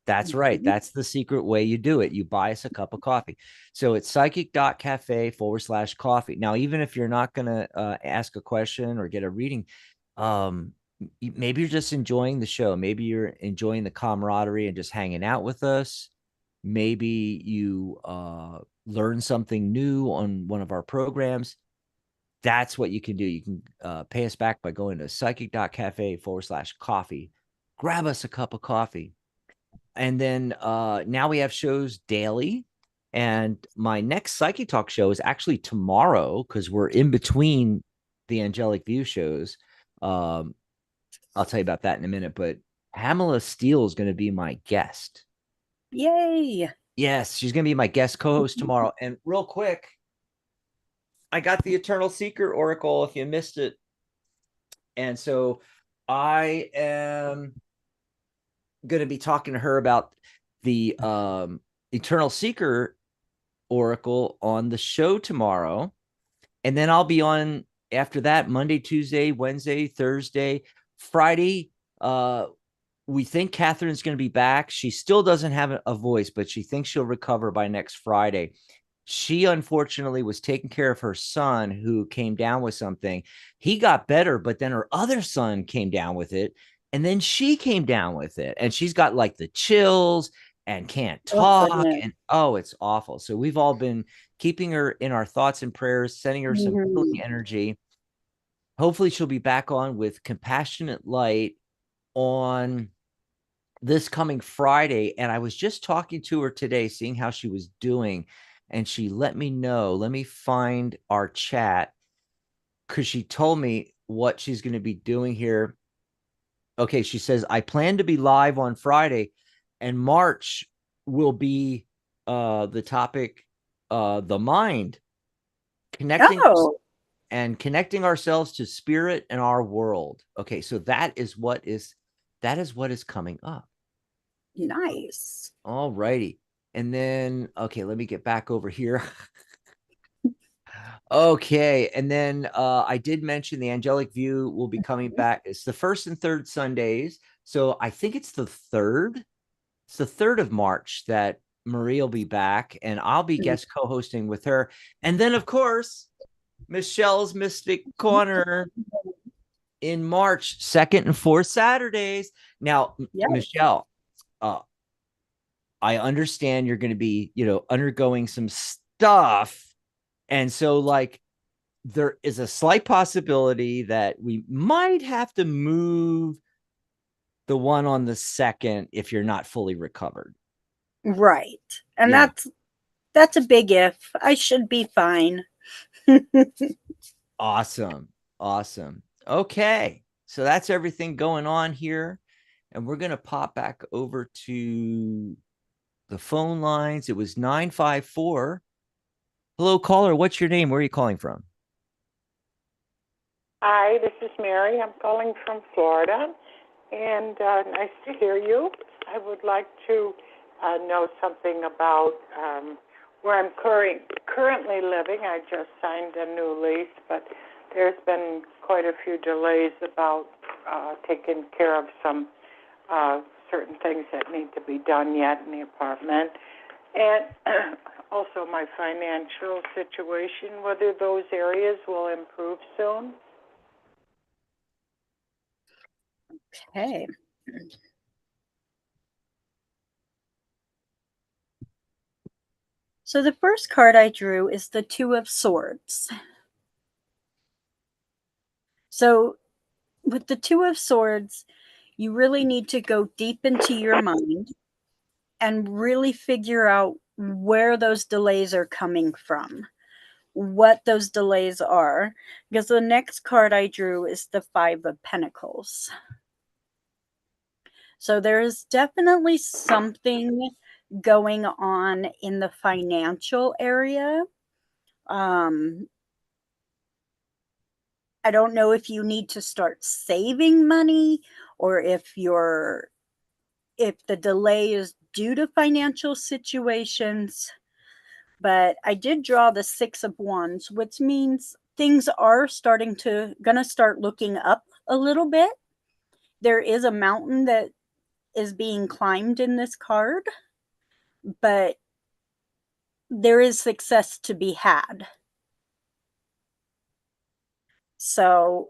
That's right. That's the secret way you do it. You buy us a cup of coffee. So it's psychic.cafe/coffee. Now, even if you're not going to ask a question or get a reading, maybe you're just enjoying the show. Maybe you're enjoying the camaraderie and just hanging out with us. Maybe you learn something new on one of our programs. That's what you can do. You can pay us back by going to psychic.cafe/coffee. Grab us a cup of coffee. And then now we have shows daily. And my next Psychic Talk show is actually tomorrow because we're in between the Angelic View shows. I'll tell you about that in a minute. But Pamela Steele is going to be my guest. Yay. Yes, she's going to be my guest co-host tomorrow. And real quick, I got the Eternal Seeker Oracle if you missed it. And so I am going to be talking to her about the Eternal Seeker Oracle on the show tomorrow. And then I'll be on after that Monday, Tuesday, Wednesday, Thursday, Friday. We think Catherine's going to be back. She still doesn't have a voice, but she thinks she'll recover by next Friday. She unfortunately was taking care of her son who came down with something. He got better, but then her other son came down with it. And then she came down with it. And she's got like the chills and can't talk. And it's awful. So we've all been keeping her in our thoughts and prayers, sending her some healing energy. Hopefully she'll be back on with Compassionate Light on this coming Friday. And I was just talking to her today, seeing how she was doing. And she let me know. Let me find our chat because she told me what she's going to be doing here. Okay, she says, I plan to be live on Friday, and March will be the topic, the mind, connecting ourselves to spirit and our world. Okay, so that is what is coming up. Nice. All righty. And then, okay, let me get back over here. Okay. And then I did mention the Angelic View will be coming back. It's the first and third Sundays. So I think it's the 3rd. It's the 3rd of March that Marie will be back, and I'll be guest co-hosting with her. And then, of course, Michelle's Mystic Corner in March, 2nd and 4th Saturdays. Now, Michelle, I understand you're going to be, undergoing some stuff. And so, like, there is a slight possibility that we might have to move the one on the 2nd if you're not fully recovered. Right. And that's a big if. I should be fine. Awesome. Okay. So that's everything going on here. And we're going to pop back over to the phone lines. It was 954. Hello, caller. What's your name? Where are you calling from? Hi, this is Mary. I'm calling from Florida, and nice to hear you. I would like to know something about where I'm currently living. I just signed a new lease, but there's been quite a few delays about taking care of some certain things that need to be done yet in the apartment. And also my financial situation, whether those areas will improve soon. Okay. So the first card I drew is the Two of Swords. So with the Two of Swords, you really need to go deep into your mind and really figure out where those delays are coming from, what those delays are, because the next card I drew is the Five of Pentacles. So there is definitely something going on in the financial area. I don't know if you need to start saving money or if the delay is due to financial situations, But I did draw the 6 of Wands, which means things are gonna start looking up a little bit. There is a mountain that is being climbed in this card, but there is success to be had. So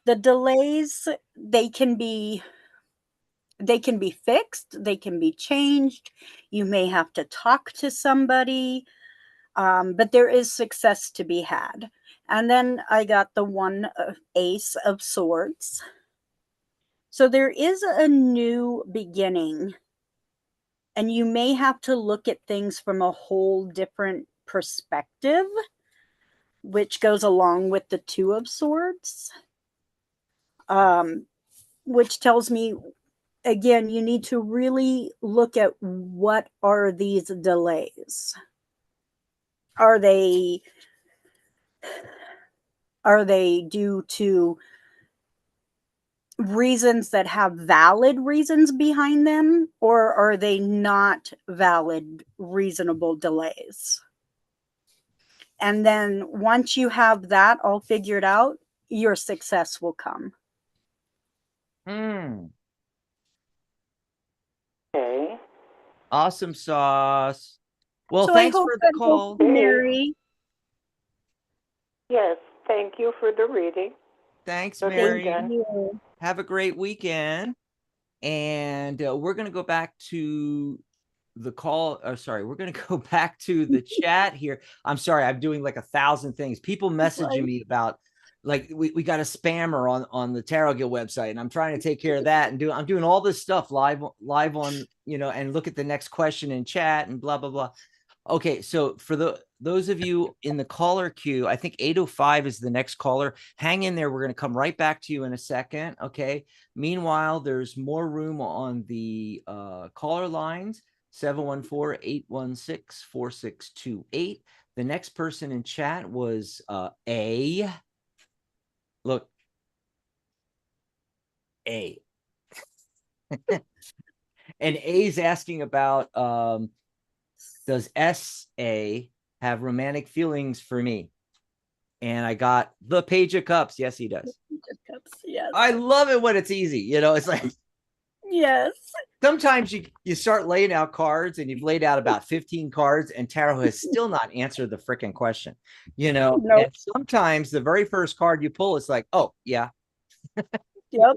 the delays, they can be fixed, they can be changed. You may have to talk to somebody, but there is success to be had. And then I got the one Ace of Swords. So there is a new beginning, and you may have to look at things from a whole different perspective, which goes along with the Two of Swords, which tells me, again, you need to really look at what are these delays. Are they due to reasons that have valid reasons behind them, or are they not valid, reasonable delays? And then once you have that all figured out, your success will come. Okay. Awesome sauce. Well, So thanks I hope for the that call. helps, Mary. Yes, thank you for the reading. Thanks, Thank Mary. you. Have a great weekend. And we're going to go back to the call. Sorry, we're going to go back to the chat here. I'm sorry, I'm doing like 1,000 things. People messaging me about, like, we got a spammer on the Tarot Guild website, and I'm trying to take care of that, and I'm doing all this stuff live on, and look at the next question in chat and blah blah blah. Okay, so for those of you in the caller queue, I think 805 is the next caller. Hang in there. We're going to come right back to you in a second. Okay. Meanwhile, there's more room on the caller lines, 714-816-4628. The next person in chat was A. Look, A. And A's asking about, does S.A. have romantic feelings for me? And I got the Page of Cups. Yes, he does. Yes. I love it when it's easy. It's like, yes. Sometimes you start laying out cards, and you've laid out about 15 cards, and tarot has still not answered the freaking question. Nope. And sometimes the very first card you pull is like, oh yeah. Yep.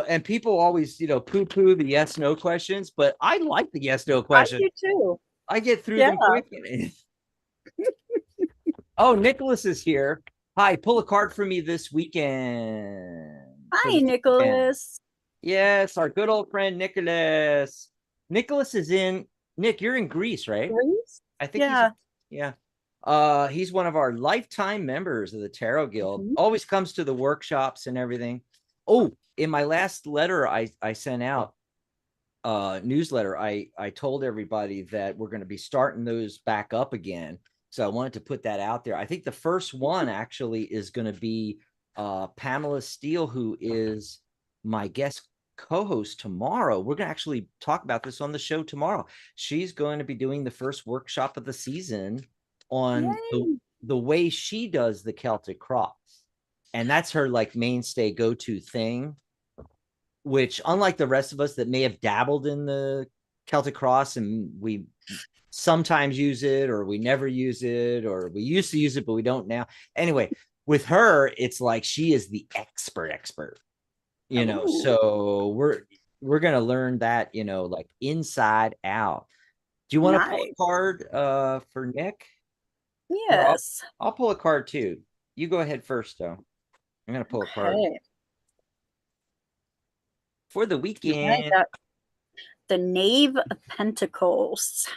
And people always, poo-poo the yes/no questions, but I like the yes/no questions. I do too. I get through them quick. Oh, Nicholas is here. Hi, pull a card for me this weekend. Hi, Nicholas. Yes, our good old friend Nicholas. Nicholas is in. Nick, you're in Greece, right? Greece? I think he's one of our lifetime members of the Tarot Guild. Mhm. Always comes to the workshops and everything. Oh, in my last letter I sent out, newsletter, I told everybody that we're going to be starting those back up again. So I wanted to put that out there. I think the first one actually is going to be Pamela Steele, who is my guest co-host tomorrow. We're going to actually talk about this on the show tomorrow. She's going to be doing the first workshop of the season on the way she does the Celtic cross. And that's her like mainstay go-to thing, which, unlike the rest of us that may have dabbled in the Celtic cross and we sometimes use it, or we never use it, or we used to use it but we don't now. Anyway, with her, it's like she is the expert. So we're gonna learn that, like inside out. Do you want to pull a card for Nick? Yes. I'll pull a card too. You go ahead first, though. I'm gonna pull a card for the weekend. I got the Knave of Pentacles.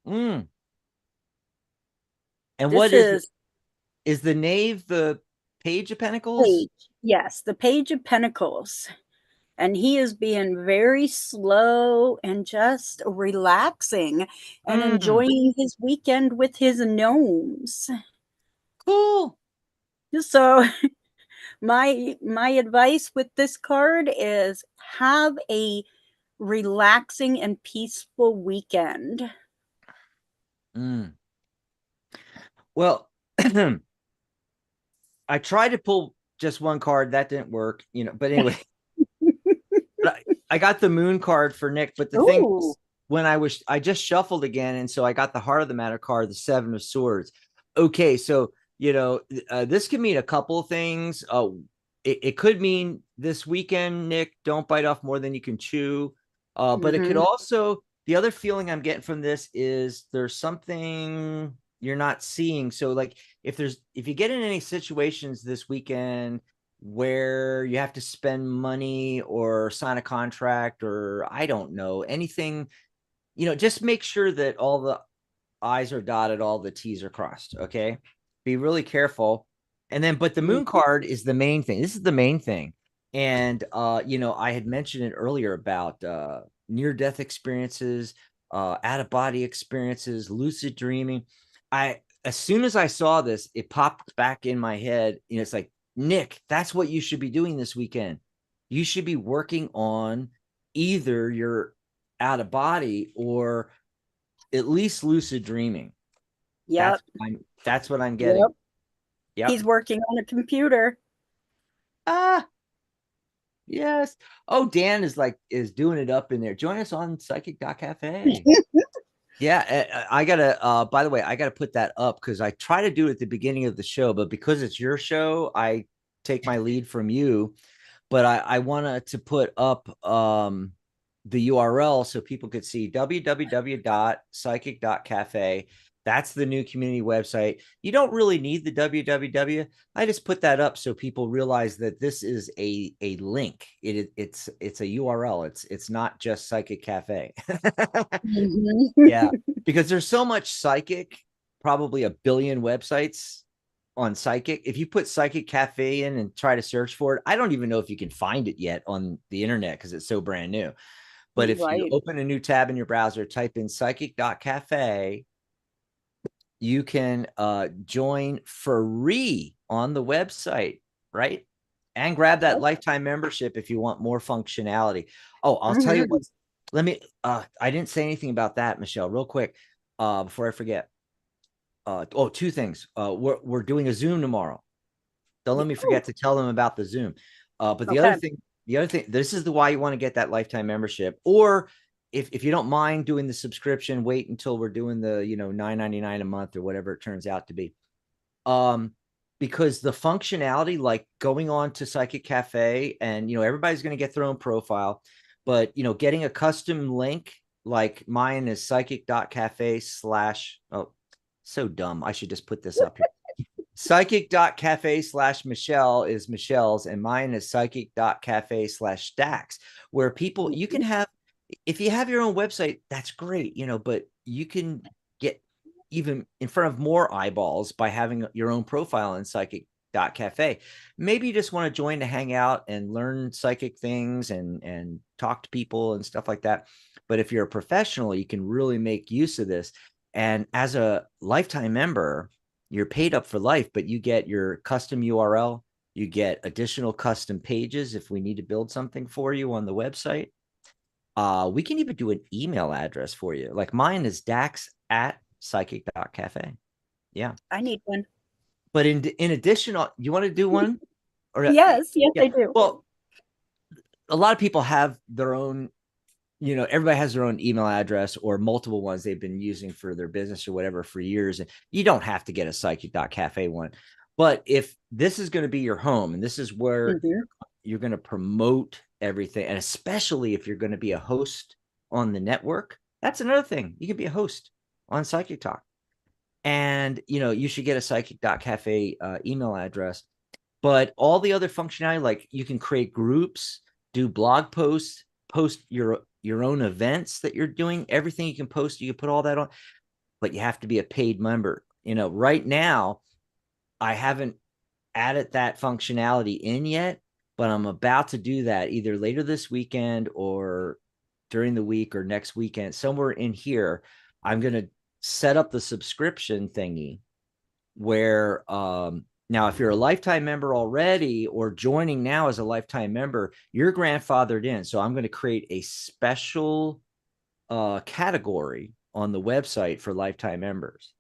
And what is the Knave the Page of Pentacles? Yes, the Page of Pentacles. And he is being very slow and just relaxing and enjoying his weekend with his gnomes. Cool. So my advice with this card is have a relaxing and peaceful weekend. Well, I tried to pull just one card. That didn't work, but anyway, I got the moon card for Nick. But the thing is, when I just shuffled again. And so I got the heart of the matter card, the 7 of swords. Okay. So, this could mean a couple of things. It could mean this weekend, Nick, don't bite off more than you can chew. But it could also, the other feeling I'm getting from this is there's something you're not seeing. So like if you get in any situations this weekend where you have to spend money or sign a contract or I don't know, anything, just make sure that all the I's are dotted, all the T's are crossed. Okay. Be really careful. And then, but the moon card is the main thing. This is the main thing. And, I had mentioned it earlier about near-death experiences, out-of-body experiences, lucid dreaming. As soon as I saw this, it popped back in my head. It's like, Nick, that's what you should be doing this weekend. You should be working on either your out-of-body or at least lucid dreaming. Yep. That's what I'm getting. Yep. He's working on a computer. Yes. Oh, Dan is doing it up in there. Join us on psychic.cafe. Yeah. I gotta, by the way, I gotta put that up because I try to do it at the beginning of the show, but because it's your show, I take my lead from you. But I wanted to put up the URL so people could see www.psychic.cafe. That's the new community website. You don't really need the www. I just put that up so people realize that this is a link. It's a URL. It's not just Psychic Cafe. Yeah, because there's so much psychic, probably a billion websites on Psychic. If you put Psychic Cafe in and try to search for it, I don't even know if you can find it yet on the internet because it's so brand new. But if you open a new tab in your browser, type in psychic.cafe, you can join free on the website, right? And grab that lifetime membership if you want more functionality. Oh, I'll tell you what. Let me, I didn't say anything about that, Michelle, real quick, before I forget. Two things. We're doing a Zoom tomorrow. Don't let me forget to tell them about the Zoom. But the other thing, this is why you want to get that lifetime membership. Or if you don't mind doing the subscription, wait until we're doing the, $9.99 a month or whatever it turns out to be. Because the functionality, like going on to Psychic Cafe and, everybody's going to get their own profile, but, getting a custom link, like mine is psychic.cafe/ so dumb. I should just put this up here. Psychic.cafe/Michelle is Michelle's, and mine is psychic.cafe/Dax, where people, you can have, if you have your own website, that's great, but you can get even in front of more eyeballs by having your own profile in psychic.cafe. Maybe you just want to join to hang out and learn psychic things and talk to people and stuff like that. But if you're a professional, you can really make use of this. And as a lifetime member, you're paid up for life, but you get your custom URL. You get additional custom pages if we need to build something for you on the website. We can even do an email address for you. Like mine is dax@psychic.cafe. Yeah. I need one. But in addition, you want to do one? Or yes, I do. Well, a lot of people have their own, everybody has their own email address or multiple ones they've been using for their business or whatever for years. And you don't have to get a psychic.cafe one. But if this is going to be your home and this is where you're going to promote everything, and especially if you're going to be a host on the network, that's another thing. You can be a host on Psychic Talk. And, you should get a psychic.cafe email address. But all the other functionality, like you can create groups, do blog posts, post your own events that you're doing, everything you can post, you can put all that on, but you have to be a paid member. Right now, I haven't added that functionality in yet, but I'm about to do that either later this weekend or during the week or next weekend, somewhere in here. I'm going to set up the subscription thingy where Now, if you're a lifetime member already or joining now as a lifetime member, you're grandfathered in. So I'm going to create a special category on the website for lifetime members.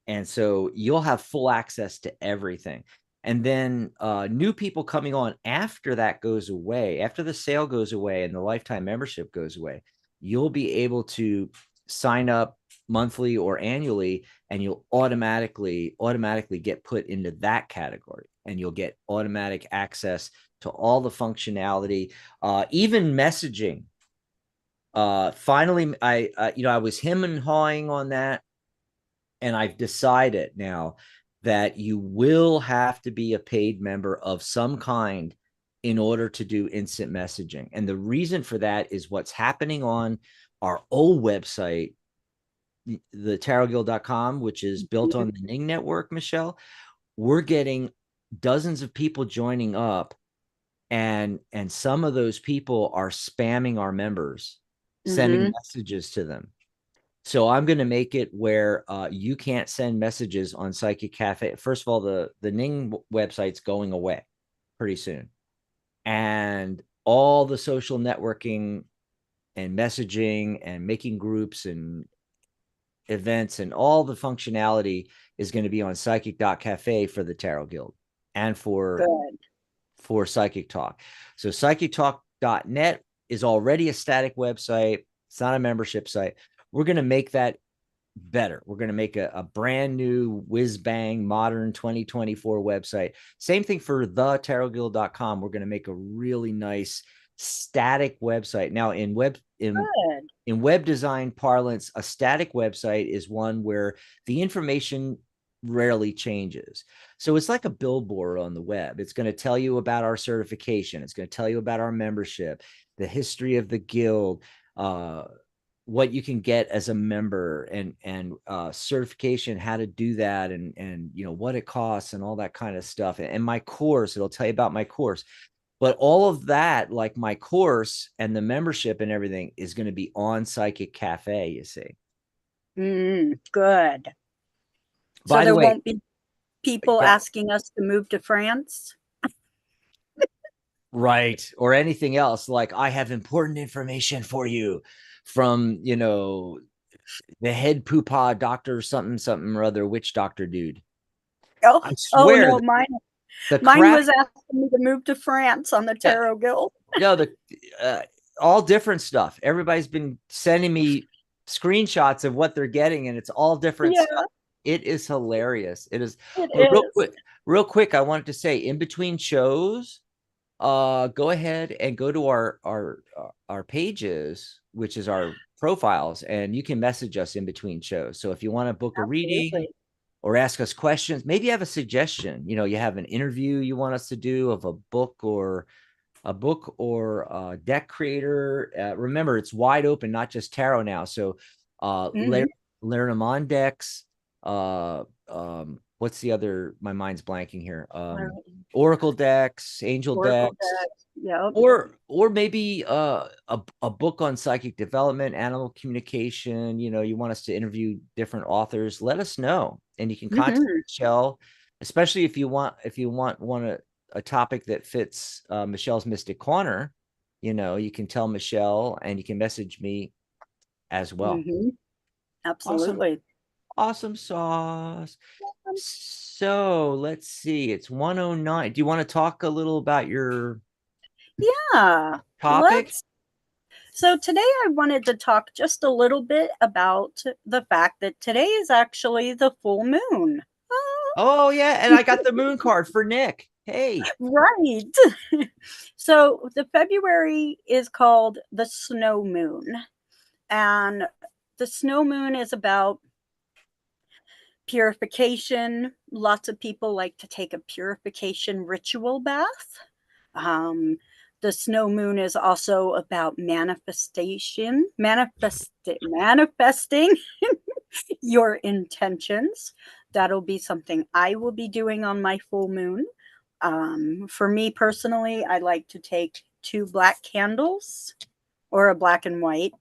And so you'll have full access to everything. And then new people coming on after that goes away, after the sale goes away and the lifetime membership goes away, you'll be able to sign up monthly or annually, and you'll automatically get put into that category, and you'll get automatic access to all the functionality, even messaging. Finally, I was hemming and hawing on that, and I've decided now that you will have to be a paid member of some kind in order to do instant messaging. And the reason for that is what's happening on our old website, the tarotguild.com, which is built on the Ning network, Michelle. We're getting dozens of people joining up, and some of those people are spamming our members, sending messages to them. So I'm going to make it where you can't send messages on Psychic Cafe. First of all, the Ning website's going away pretty soon. And all the social networking and messaging and making groups and events and all the functionality is going to be on psychic.cafe for the Tarot Guild and for Psychic Talk. So psychictalk.net is already a static website. It's not a membership site. We're going to make that better. We're going to make a brand new whiz bang modern 2024 website. Same thing for the tarotguild.com. We're going to make a really nice static website. Now in web design parlance, a static website is one where the information rarely changes. So it's like a billboard on the web. It's going to tell you about our certification. It's going to tell you about our membership, the history of the guild, what you can get as a member, and certification, how to do that, and what it costs and all that kind of stuff. And my course, it'll tell you about my course. But all of that, like my course and the membership and everything, is going to be on Psychic Cafe, you see. Good. So there won't be people asking us to move to France? Right. Or anything else. Like, I have important information for you from, the head poopah doctor, something or other, witch doctor dude. I swear. Oh, no, mine was asking me to move to France on the Tarot Guild. No, all different stuff. Everybody's been sending me screenshots of what they're getting, and it's all different stuff. It is hilarious. It is. Real quick, I wanted to say, in between shows, go ahead and go to our pages, which is our profiles, and you can message us in between shows. So if you want to book a reading or ask us questions, maybe you have a suggestion, you have an interview you want us to do of a book or a deck creator. Remember, it's wide open, not just tarot now. So learn them on decks. What's the other? My mind's blanking here. Oracle decks, angel decks. Yep. Or maybe a book on psychic development, animal communication. You want us to interview different authors, let us know, and you can contact Michelle, especially if you want a topic that fits Michelle's Mystic Corner. You can tell Michelle, and you can message me as well. Absolutely. Awesome sauce. So let's see. It's 1:09. Do you want to talk a little about your topic? So today I wanted to talk just a little bit about the fact that today is actually the full moon. Oh yeah, and I got the moon card for Nick. Hey. Right. So the February is called the snow moon. And the snow moon is about purification. Lots of people like to take a purification ritual bath. The snow moon is also about manifesting your intentions. That'll be something I will be doing on my full moon. For me personally, I like to take 2 black candles or a black and white,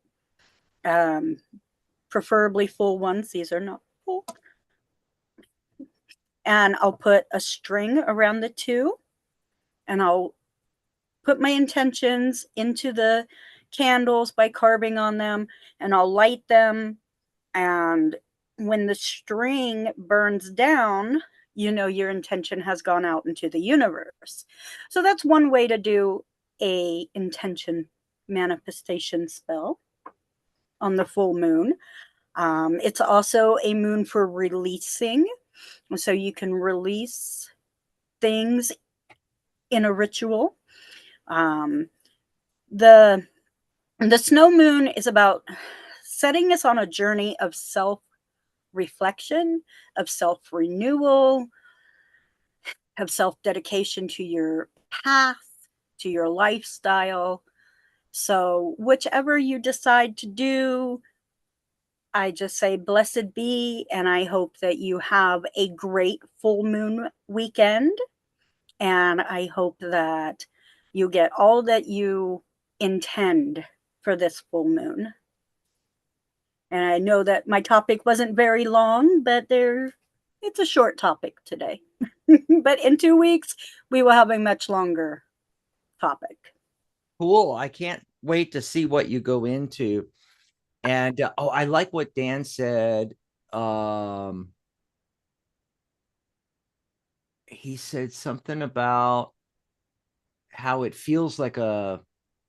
preferably full ones. These are not full. and I'll put a string around the 2, and I'll put my intentions into the candles by carving on them, and I'll light them. And when the string burns down, you know your intention has gone out into the universe. So that's one way to do a intention manifestation spell on the full moon. It's also a moon for releasing. So you can release things in a ritual. The snow moon is about setting us on a journey of self reflection, of self renewal, of self dedication to your path, to your lifestyle. So, whichever you decide to do, I just say blessed be, and I hope that you have a great full moon weekend. And I hope that you get all that you intend for this full moon. And I know that my topic wasn't very long, but it's a short topic today. But in 2 weeks, we will have a much longer topic. Cool. I can't wait to see what you go into. And I like what Dan said. He said something about how it feels like a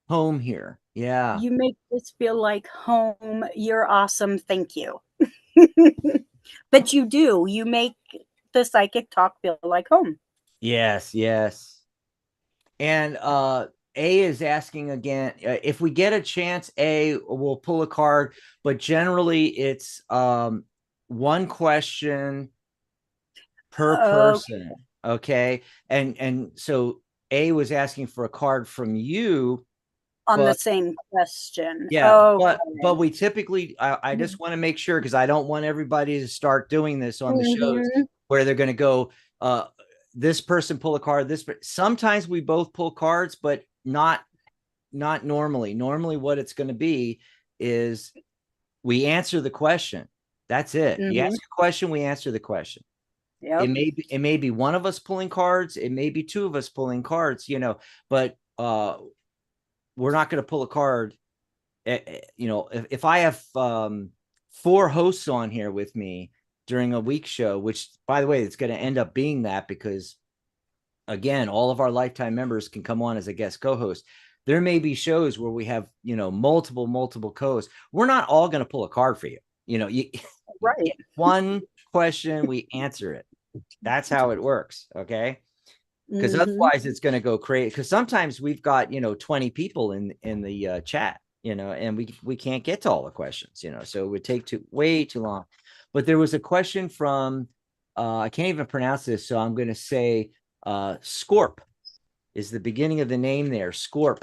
home here. Yeah. You make this feel like home. You're awesome. Thank you. But you do. You make the psychic talk feel like home. Yes, yes. And A is asking again, if we get a chance, A, we'll pull a card, but generally it's one question per person. Okay. And so A was asking for a card from you on the same question. Yeah, but we typically, I just want to make sure, because I don't want everybody to start doing this on the shows where they're going to go, this person pull a card, sometimes we both pull cards, but not normally. Normally what it's going to be is we answer the question. That's it. You ask a question, we answer the question. Yep. It may be one of us pulling cards, it may be two of us pulling cards, but we're not going to pull a card. If I have 4 hosts on here with me during a week show, which, by the way, it's going to end up being that, because again, all of our lifetime members can come on as a guest co-host. There may be shows where we have, multiple co-hosts. We're not all going to pull a card for you. Right. One question, we answer it. That's how it works. Okay. Because otherwise it's going to go crazy. Because sometimes we've got, 20 people in the chat, and we can't get to all the questions, so it would take way too long. But there was a question from, I can't even pronounce this, so I'm going to say Scorp is the beginning of the name there. Scorp,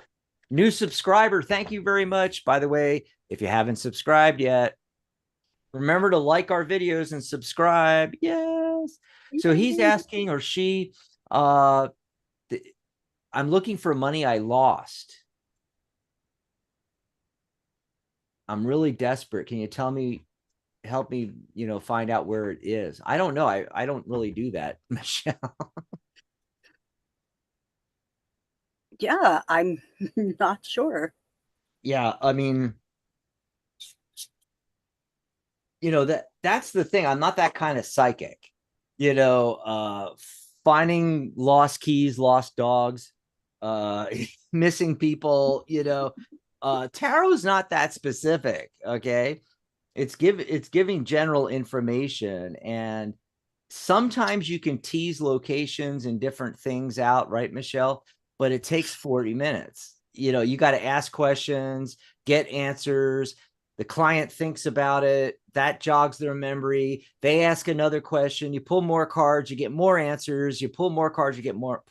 new subscriber. Thank you very much. By the way, if you haven't subscribed yet, remember to like our videos and subscribe. Yes. So he's asking, or she, I'm looking for money I lost. I'm really desperate. Can you help me, find out where it is? I don't know. I don't really do that, Michelle. Yeah, I'm not sure. Yeah, I mean, that's the thing. I'm not that kind of psychic. Finding lost keys, lost dogs, missing people, tarot's not that specific. Okay. It's giving general information, and sometimes you can tease locations and different things out, right, Michelle? But it takes 40 minutes. You got to ask questions, get answers. The client thinks about it. That jogs their memory. They ask another question. You pull more cards, you get more answers. You pull more cards, you get more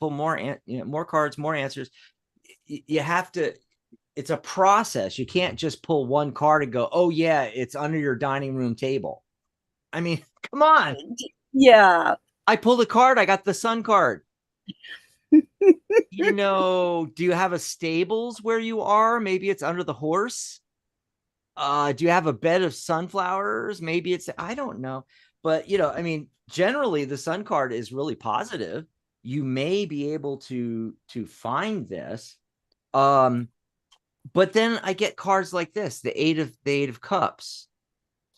cards, more answers. You have to. It's a process. You can't just pull one card and go, oh yeah, it's under your dining room table. I mean, come on. Yeah. I pulled a card. I got the sun card. Do you have a stables where you are? Maybe it's under the horse. Do you have a bed of sunflowers? Maybe I don't know. But, I mean, generally the Sun card is really positive. You may be able to find this. But then I get cards like this, the Eight of Cups,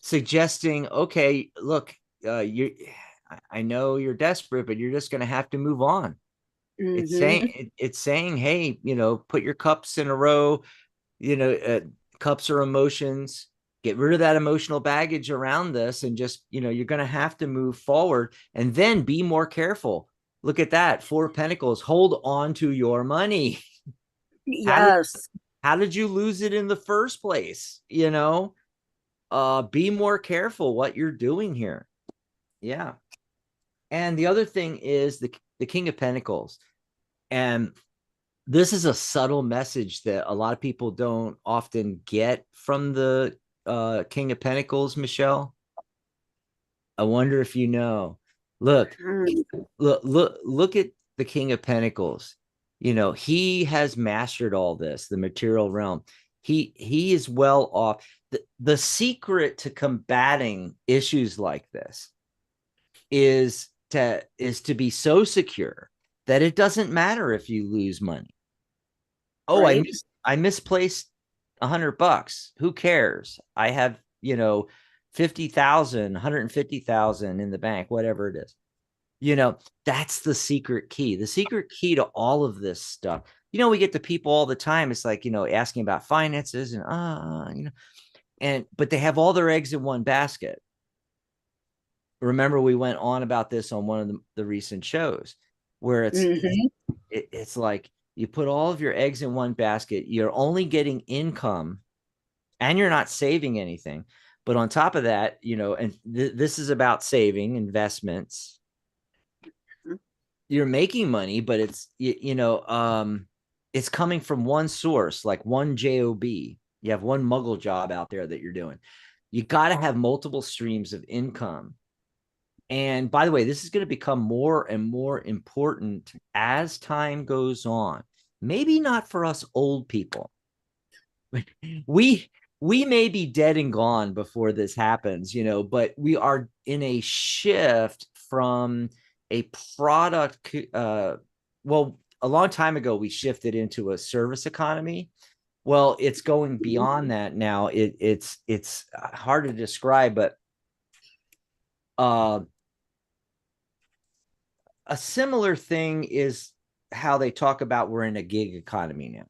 suggesting, okay, look, I know you're desperate, but you're just going to have to move on. It's saying, hey, put your cups in a row. Cups are emotions. Get rid of that emotional baggage around this, and just, you're going to have to move forward, and then be more careful. Look at that, Four of Pentacles. Hold on to your money. Yes. How did you lose it in the first place? Be more careful what you're doing here. Yeah. And the other thing is the King of Pentacles. And this is a subtle message that a lot of people don't often get from the King of Pentacles, Michelle. I wonder if you know. Look at the King of Pentacles. He has mastered all this, the material realm. He is well off. The secret to combating issues like this is to be so secure that it doesn't matter if you lose money. Oh, right. I misplaced $100. Who cares? I have, 50,000, 150,000 in the bank, whatever it is. That's the secret key. The secret key to all of this stuff. We get to people all the time. It's like, asking about finances and, but they have all their eggs in one basket. Remember, we went on about this on one of the recent shows, where it's like, you put all of your eggs in one basket. You're only getting income, and you're not saving anything. But on top of that, and this is about saving, investments. You're making money, but it's, it's coming from one source, like one job. You have one muggle job out there that you're doing. You got to have multiple streams of income. And by the way, this is going to become more and more important as time goes on. Maybe not for us old people. We may be dead and gone before this happens, but we are in a shift from a product. Well, a long time ago, we shifted into a service economy. Well, it's going beyond that now. It's hard to describe, but a similar thing is how they talk about we're in a gig economy now,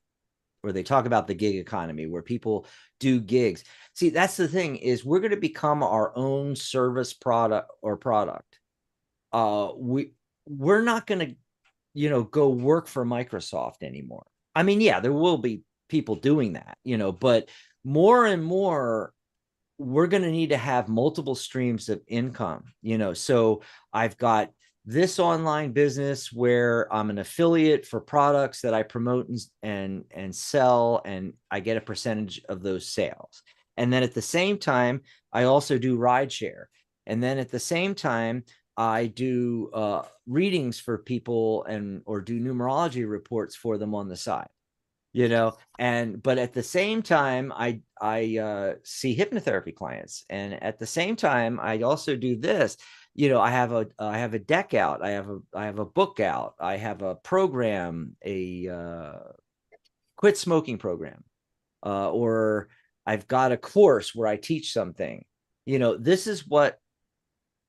where they talk about the gig economy, where people do gigs. See, that's the thing, is we're going to become our own service product. We're not going to, go work for Microsoft anymore. I mean, yeah, there will be people doing that, but more and more, we're going to need to have multiple streams of income, so I've got this online business where I'm an affiliate for products that I promote and sell, and I get a percentage of those sales. And then at the same time, I also do rideshare. And then at the same time, I do readings for people or do numerology reports for them on the side. But at the same time, I see hypnotherapy clients, and at the same time, I also do this. I have a deck out, I have a book out, I have a program, a quit smoking program, or I've got a course where I teach something. This is what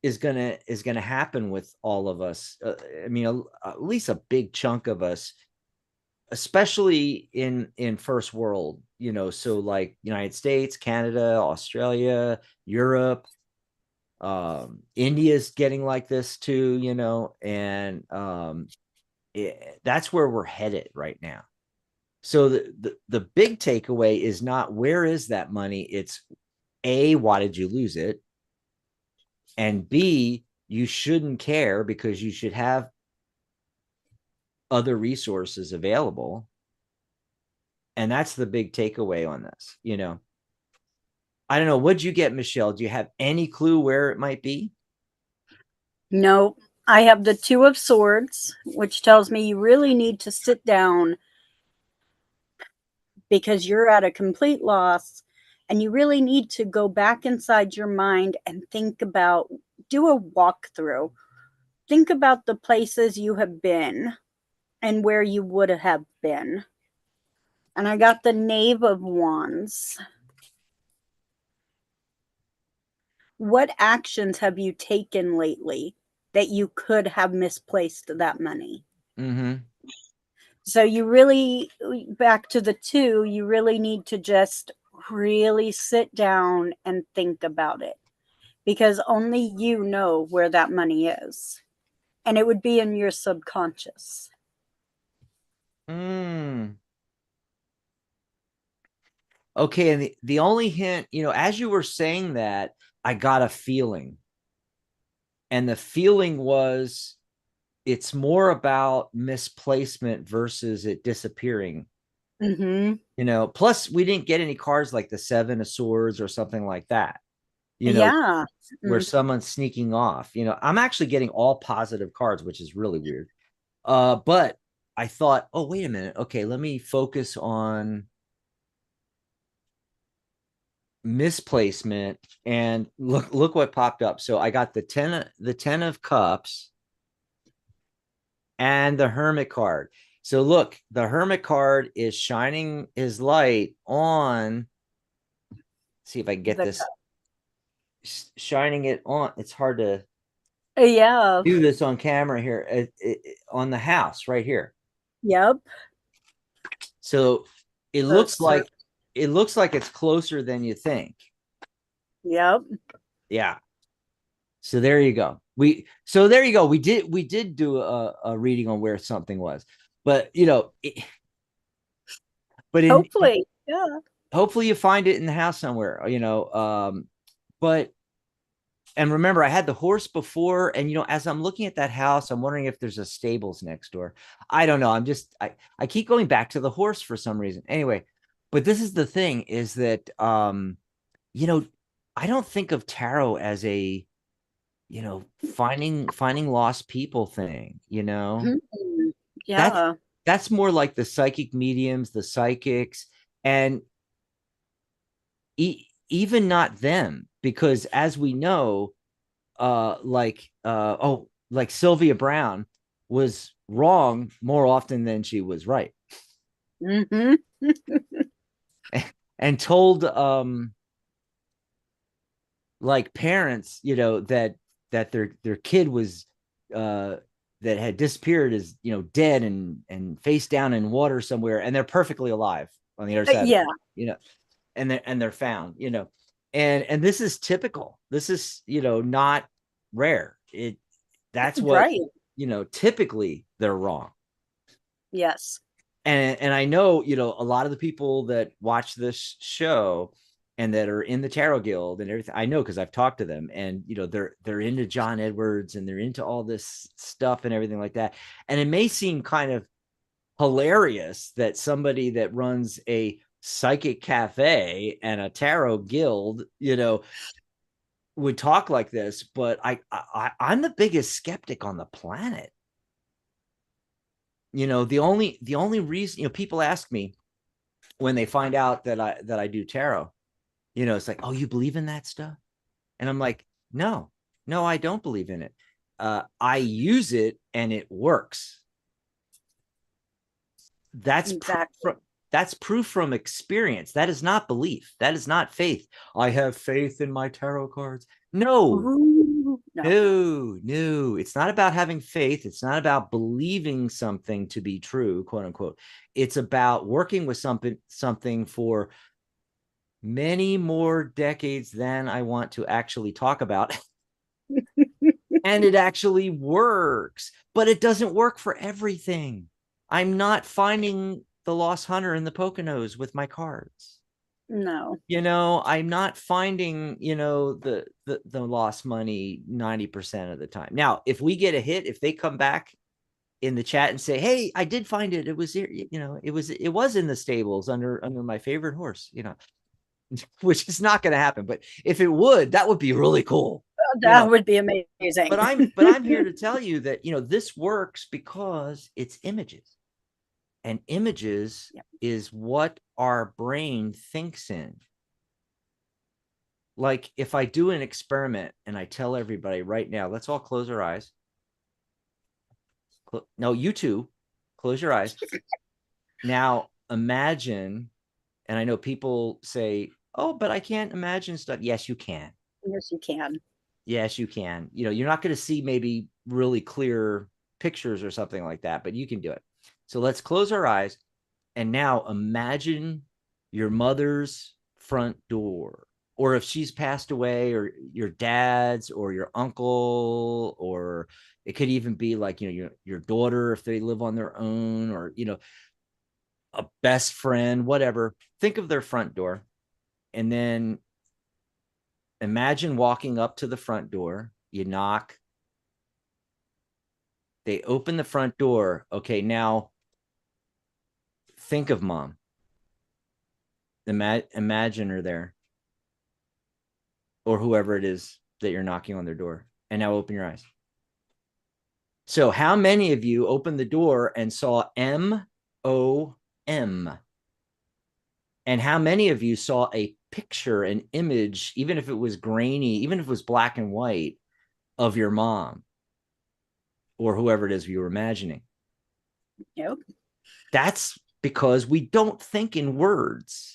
is gonna happen with all of us. I mean, at least a big chunk of us, especially in first world, so like United States, Canada, Australia, Europe, India's getting like this too, and that's where we're headed right now. So the big takeaway is not where is that money, it's A, why did you lose it? And B, you shouldn't care, because you should have other resources available. And that's the big takeaway on this, I don't know. What'd you get, Michelle? Do you have any clue where it might be? No, I have the Two of Swords, which tells me you really need to sit down because you're at a complete loss, and you really need to go back inside your mind and think about do a walkthrough. Think about the places you have been and where you would have been. And I got the Knave of Wands. What actions have you taken lately that you could have misplaced that money? Mm-hmm. So you really, back to the 2, you really need to just really sit down and think about it, because only you know where that money is. And it would be in your subconscious. Okay, and the only hint, as you were saying that, I got a feeling. And the feeling was it's more about misplacement versus it disappearing. Mm-hmm. Plus we didn't get any cards like the 7 of Swords or something like that. Yeah. Where someone's sneaking off. I'm actually getting all positive cards, which is really weird. But I thought, oh, wait a minute. Okay, let me focus on misplacement, and look what popped up. So I got the 10 of Cups and the Hermit card. So look, the Hermit card is shining his light on. See if I can get this. Shining it on. It's hard to do this on camera here. On the house right here. Yep. So it looks like it's closer than you think. Yep. Yeah. So there you go. We did do a reading on where something was, but hopefully you find it in the house somewhere, but and remember, I had the horse before, and as I'm looking at that house, I'm wondering if there's a stables next door. I don't know. I keep going back to the horse for some reason. Anyway, but this is the thing, is that I don't think of tarot as a finding lost people thing. Yeah. That's more like the psychic mediums, the psychics, and even not them, because as we know, like Sylvia Brown was wrong more often than she was right. Mm-hmm. And told like parents, that their kid was that had disappeared is dead and face down in water somewhere, and they're perfectly alive on the other side. Yeah. And they're found. And this is typical. This is not rare. That's what right. Typically they're wrong. Yes. And I know a lot of the people that watch this show and that are in the Tarot Guild and everything, I know because I've talked to them, and they're into John Edwards, and they're into all this stuff and everything like that. And it may seem kind of hilarious that somebody that runs a psychic cafe and a tarot guild, would talk like this, but I'm the biggest skeptic on the planet. The only reason, people ask me when they find out that I do tarot, it's like, oh, you believe in that stuff? And I'm like, no, I don't believe in it. I use it and it works. That's exactly. That's proof from experience. That is not belief. That is not faith. I have faith in my tarot cards. No. Ooh, no. It's not about having faith. It's not about believing something to be true, quote unquote. It's about working with something for many more decades than I want to actually talk about. And it actually works, but it doesn't work for everything. I'm not finding the lost hunter in the Poconos with my cards. No. I'm not finding, the lost money 90% of the time. Now, if we get a hit, if they come back in the chat and say, hey, I did find it. It was here, it was in the stables under my favorite horse, which is not going to happen. But if it would, that would be really cool. That would be amazing. But I'm here to tell you that, this works because it's images. And images is what our brain thinks in. like if I do an experiment and I tell everybody right now, let's all close our eyes. No, you too, close your eyes. Now imagine, and I know people say, oh, but I can't imagine stuff. Yes, you can. Yes, you can. Yes, you can. You know, you're not going to see maybe really clear pictures or something like that, but you can do it. So let's close our eyes. And now imagine your mother's front door, or if she's passed away, or your dad's, or your uncle, or it could even be like, you know, your daughter, if they live on their own, or, you know, a best friend, whatever. Think of their front door. And then imagine walking up to the front door. You knock, they open the front door. Okay, now think of mom. Imagine her there, or whoever it is that you're knocking on their door. And now open your eyes. So, how many of you opened the door and saw MOM? And how many of you saw a picture, an image, even if it was grainy, even if it was black and white, of your mom or whoever it is you were imagining? Yep. That's because we don't think in words.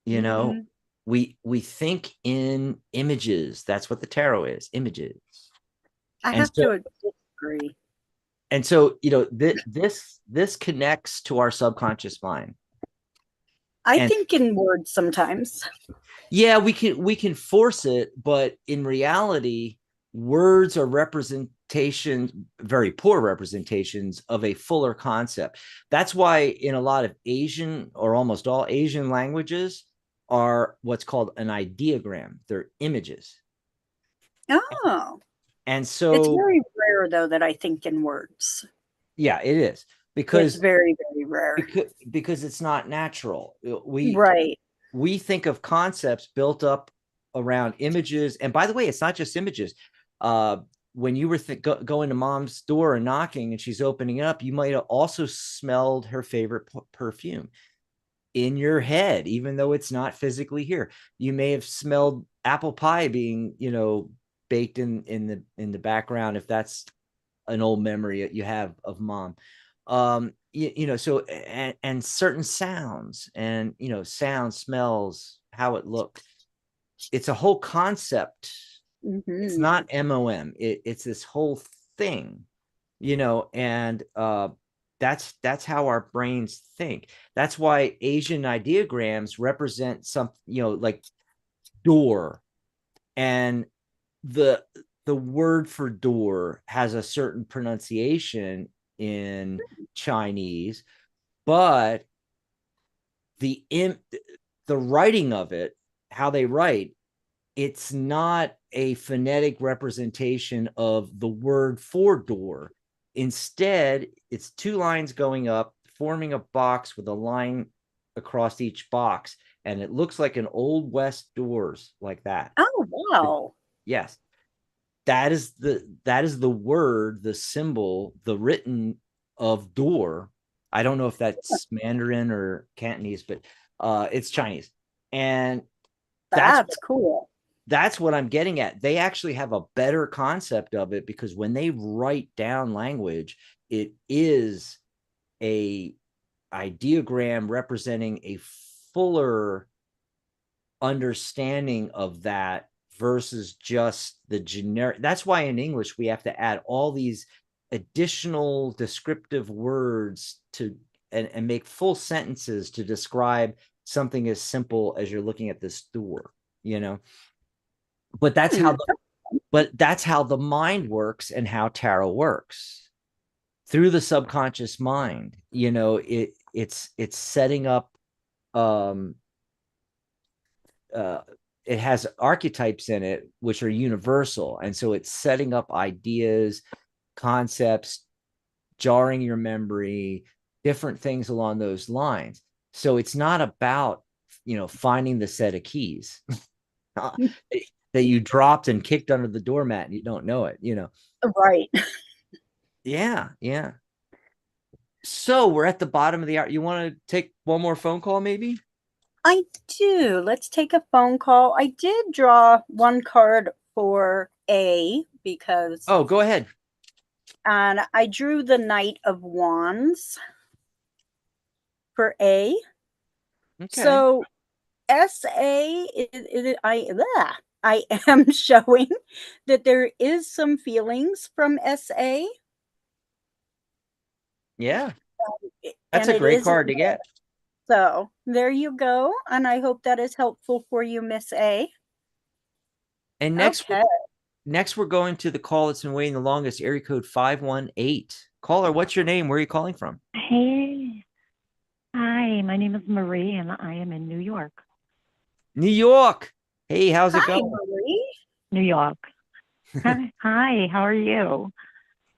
You know, we think in images. That's what the tarot is, images. I have to disagree. And so, you know, this connects to our subconscious mind. I think in words sometimes. Yeah, we can force it, but in reality, words are representations, very poor representations of a fuller concept. That's why in a lot of Asian, or almost all Asian languages, are what's called an ideogram. They're images. Oh. And so it's very rare though that I think in words. Yeah, it is, because it's very, very rare. Because it's not natural. We think of concepts built up around images. And by the way, it's not just images. When you were going to mom's door and knocking and she's opening it up, you might have also smelled her favorite perfume in your head, even though it's not physically here. You may have smelled apple pie being, you know, baked in the background, if that's an old memory that you have of mom. You know, so and certain sounds, and you know, sound, smells, how it looks. It's a whole concept. It's not MOM. It's this whole thing, you know, and that's how our brains think. That's why Asian ideograms represent something, you know, like door, and the word for door has a certain pronunciation in Chinese, but the writing of it, how they write, it's not a phonetic representation of the word for door. Instead, it's two lines going up, forming a box with a line across each box, and it looks like an old west doors, like that. Oh, wow. Yes. That is the word, the symbol, the written of door. I don't know if that's Mandarin or Cantonese, but it's Chinese. And that's cool. That's what I'm getting at. They actually have a better concept of it, because when they write down language, it is a ideogram representing a fuller understanding of that versus just the generic. That's why in English we have to add all these additional descriptive words to and make full sentences to describe something as simple as you're looking at this door, you know. But that's how the mind works, and how tarot works through the subconscious mind. You know, it's setting up it has archetypes in it which are universal, and so it's setting up ideas, concepts, jarring your memory, different things along those lines. So it's not about, you know, finding the set of keys that you dropped and kicked under the doormat and you don't know it, you know. Right. Yeah. So we're at the bottom of the hour. You want to take one more phone call, maybe? I do. Let's take a phone call. I did draw one card for A because, Oh, go ahead. and I drew the Knight of Wands for A. Okay. So SA, I am showing that there is some feelings from SA. Yeah. That's And a it great is card to get. so. There you go. And I hope that is helpful for you, Miss A. And Okay. next we're going to the call that's been waiting the longest, area code 518. Caller, what's your name? Where are you calling from? Hey. Hi, my name is Marie and I am in New York. New York. Hey, how's it Hi, going? Marie. New York. Hi, how are you?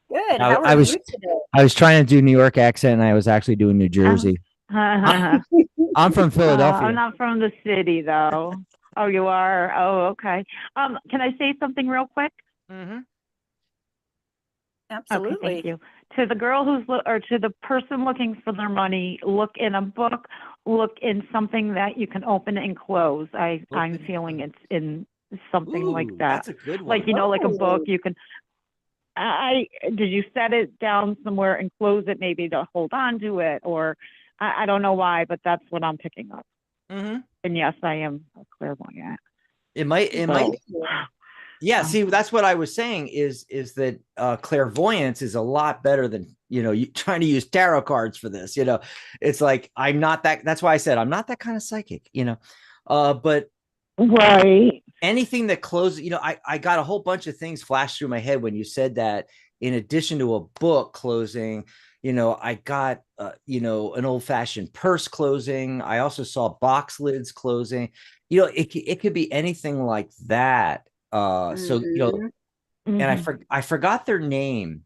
Good. I, How I are was you today? I was trying to do New York accent and I was actually doing New Jersey. I'm from Philadelphia. I'm not from the city though. Oh, you are? Oh, okay. Can I say something real quick? Mm-hmm. Absolutely. Okay, thank you. To the girl or to the person looking for their money, look in a book, look in something that you can open and close. I'm feeling it's in something like that. That's a good one. Like, like a book, you can. Did you set it down somewhere and close it maybe to hold on to it, or I don't know why, but that's what I'm picking up. Mm-hmm. And yes, I am a clairvoyant. It might. Yeah, see, that's what I was saying is that clairvoyance is a lot better than, you trying to use tarot cards for this. It's like I'm not that. That's why I said I'm not that kind of psychic. But Right. anything that closes, I got a whole bunch of things flash through my head when you said that. In addition to a book closing, I got an old fashioned purse closing. I also saw box lids closing. It could be anything like that. So Mm-hmm. and I forgot their name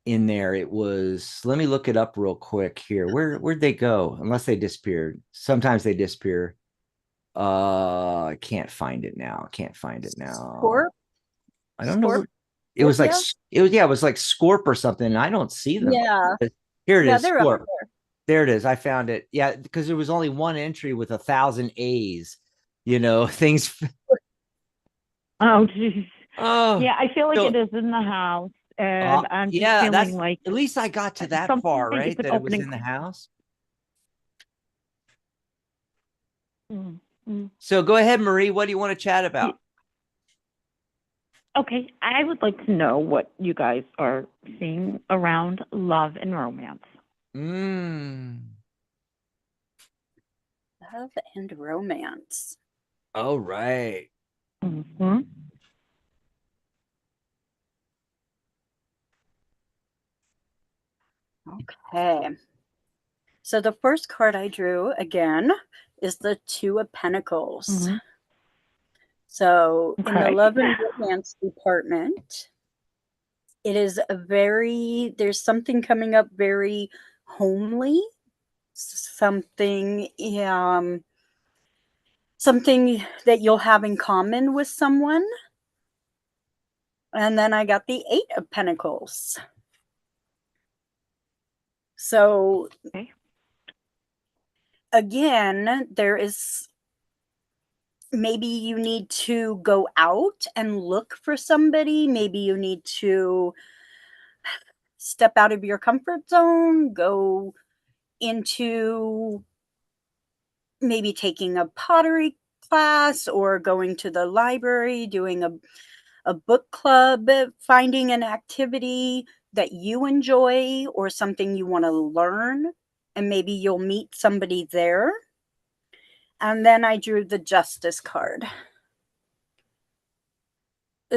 in there. It was, let me look it up real quick here. Where'd they go? Unless they disappeared. Sometimes they disappear. I can't find it now. I don't know what it was like. It was like Scorp or something. And I don't see them. Yeah. Here it is. They're Scorp. up there. There it is. I found it. Yeah, because there was only one entry with 1,000 A's. Things. Oh, geez. Oh, Yeah, I feel like it is in the house, and I'm just feeling like at least I got to that something far, you right? could That it open was and in the house. Mm-hmm. So go ahead, Marie. What do you want to chat about? Okay, I would like to know what you guys are seeing around love and romance. Love and romance. All right. Mm-hmm. Okay. So the first card I drew again is the Two of Pentacles. Mm-hmm. So Okay. in the love and romance department, it is there's something coming up very homely, something that you'll have in common with someone. And then I got the Eight of Pentacles. So again, there is maybe you need to go out and look for somebody. Maybe you need to step out of your comfort zone, go into maybe taking a pottery class or going to the library, doing a book club, finding an activity that you enjoy or something you want to learn, and maybe you'll meet somebody there. And then I drew the Justice card.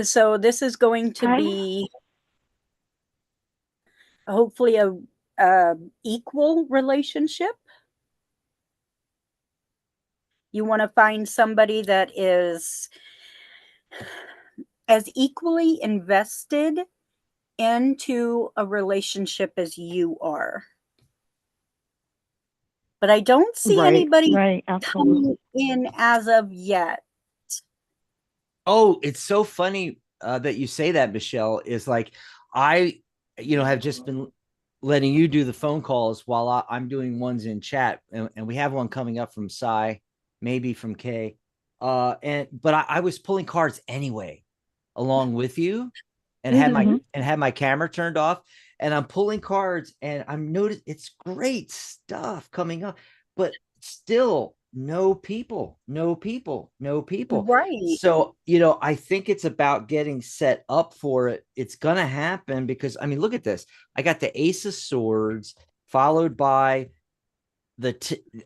So this is going to be hopefully a equal relationship. You want to find somebody that is as equally invested into a relationship as you are. But I don't see anybody coming in as of yet. Oh, it's so funny that you say that, Michelle. Is like I, have just been letting you do the phone calls while I'm doing ones in chat, and we have one coming up from Cy maybe from Kay. But I was pulling cards anyway, along with you, and had my camera turned off, and I'm pulling cards, and I'm noticing it's great stuff coming up, but still no people. Right. So, I think it's about getting set up for it. It's gonna happen because, I mean, look at this. I got the Ace of Swords, followed by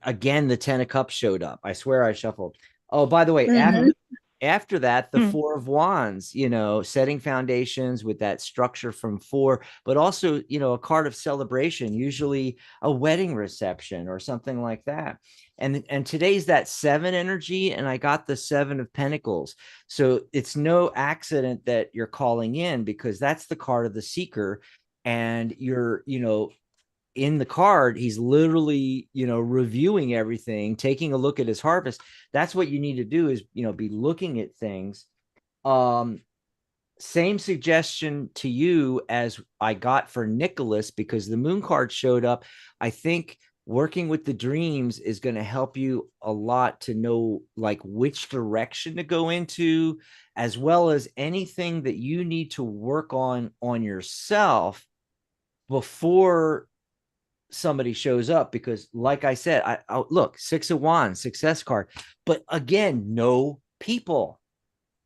again, the 10 of Cups showed up. I swear I shuffled. Oh, by the way, after that, the Four of Wands, setting foundations with that structure from 4, but also, a card of celebration, usually a wedding reception or something like that. And today's that 7 energy, and I got the 7 of Pentacles. So it's no accident that you're calling in, because that's the card of the seeker. And you're, in the card, he's literally, reviewing everything, taking a look at his harvest. That's what you need to do, is, be looking at things. Same suggestion to you as I got for Nicholas, because the moon card showed up. I think working with the dreams is going to help you a lot to know like which direction to go into, as well as anything that you need to work on yourself before somebody shows up. Because like I said, I look, 6 of Wands, success card, but again, no people.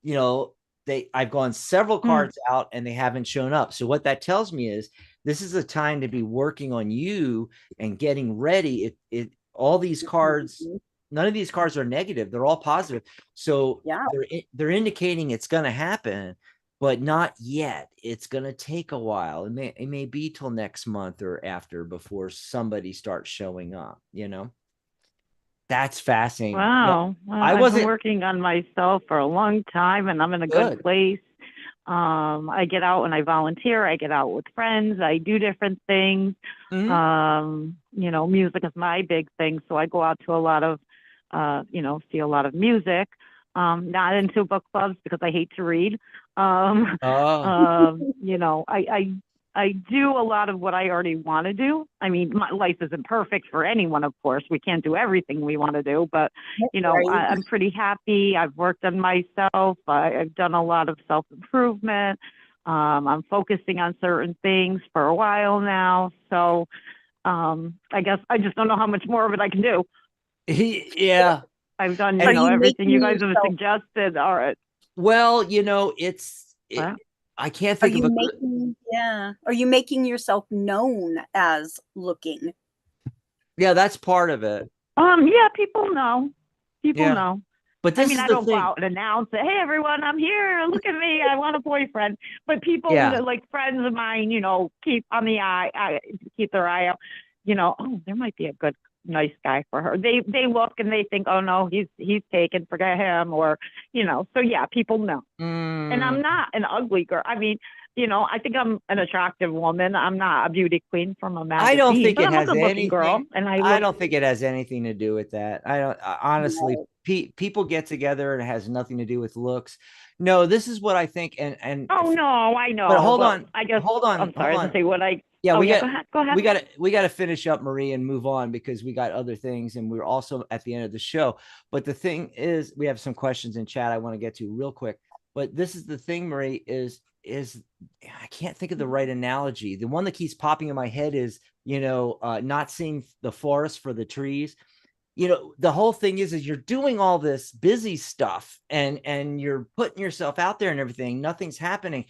I've gone several cards out and they haven't shown up. So what that tells me is this is a time to be working on you and getting ready. All these cards, none of these cards are negative, they're all positive. So Yeah. they're indicating it's going to happen, but not yet. It's going to take a while. It may be till next month or after before somebody starts showing up. That's fascinating. Wow. Well, I I've wasn't been working on myself for a long time, and I'm in a good place. I get out and I volunteer. I get out with friends. I do different things. Music is my big thing, so I go out to a lot of, see a lot of music. Not into book clubs because I hate to read. I do a lot of what I already want to do. I mean, my life isn't perfect for anyone, of course. We can't do everything we want to do, but, I'm pretty happy. I've worked on myself. I've done a lot of self-improvement. I'm focusing on certain things for a while now. So I guess I just don't know how much more of it I can do. Yeah. I've done, everything you guys have suggested. All right. Well, I can't think of Are you making yourself known as looking? Yeah, that's part of it. Yeah, people know. People know. But I don't go out and announce it. Hey, everyone, I'm here. Look at me. I want a boyfriend. But people, like friends of mine, keep on the keep their eye out. Oh, there might be a good, nice guy for her. They look and they think, oh no, he's taken. Forget him. Or So yeah, people know. And I'm not an ugly girl. I mean, I think I'm an attractive woman. I'm not a beauty queen from a magazine. I don't think it has anything. Girl, and I don't think it has anything to do with that. I don't honestly. People get together and it has nothing to do with looks. No, this is what I think. And oh no, I know. But hold on. I guess hold on. I'm sorry hold on. to say what I. Yeah, go ahead. We got to finish up, Marie, and move on because we got other things, and we're also at the end of the show. But the thing is, we have some questions in chat I want to get to real quick. But this is the thing, Marie, is I can't think of the right analogy. The one that keeps popping in my head is, not seeing the forest for the trees. The whole thing is you're doing all this busy stuff and you're putting yourself out there and everything. Nothing's happening.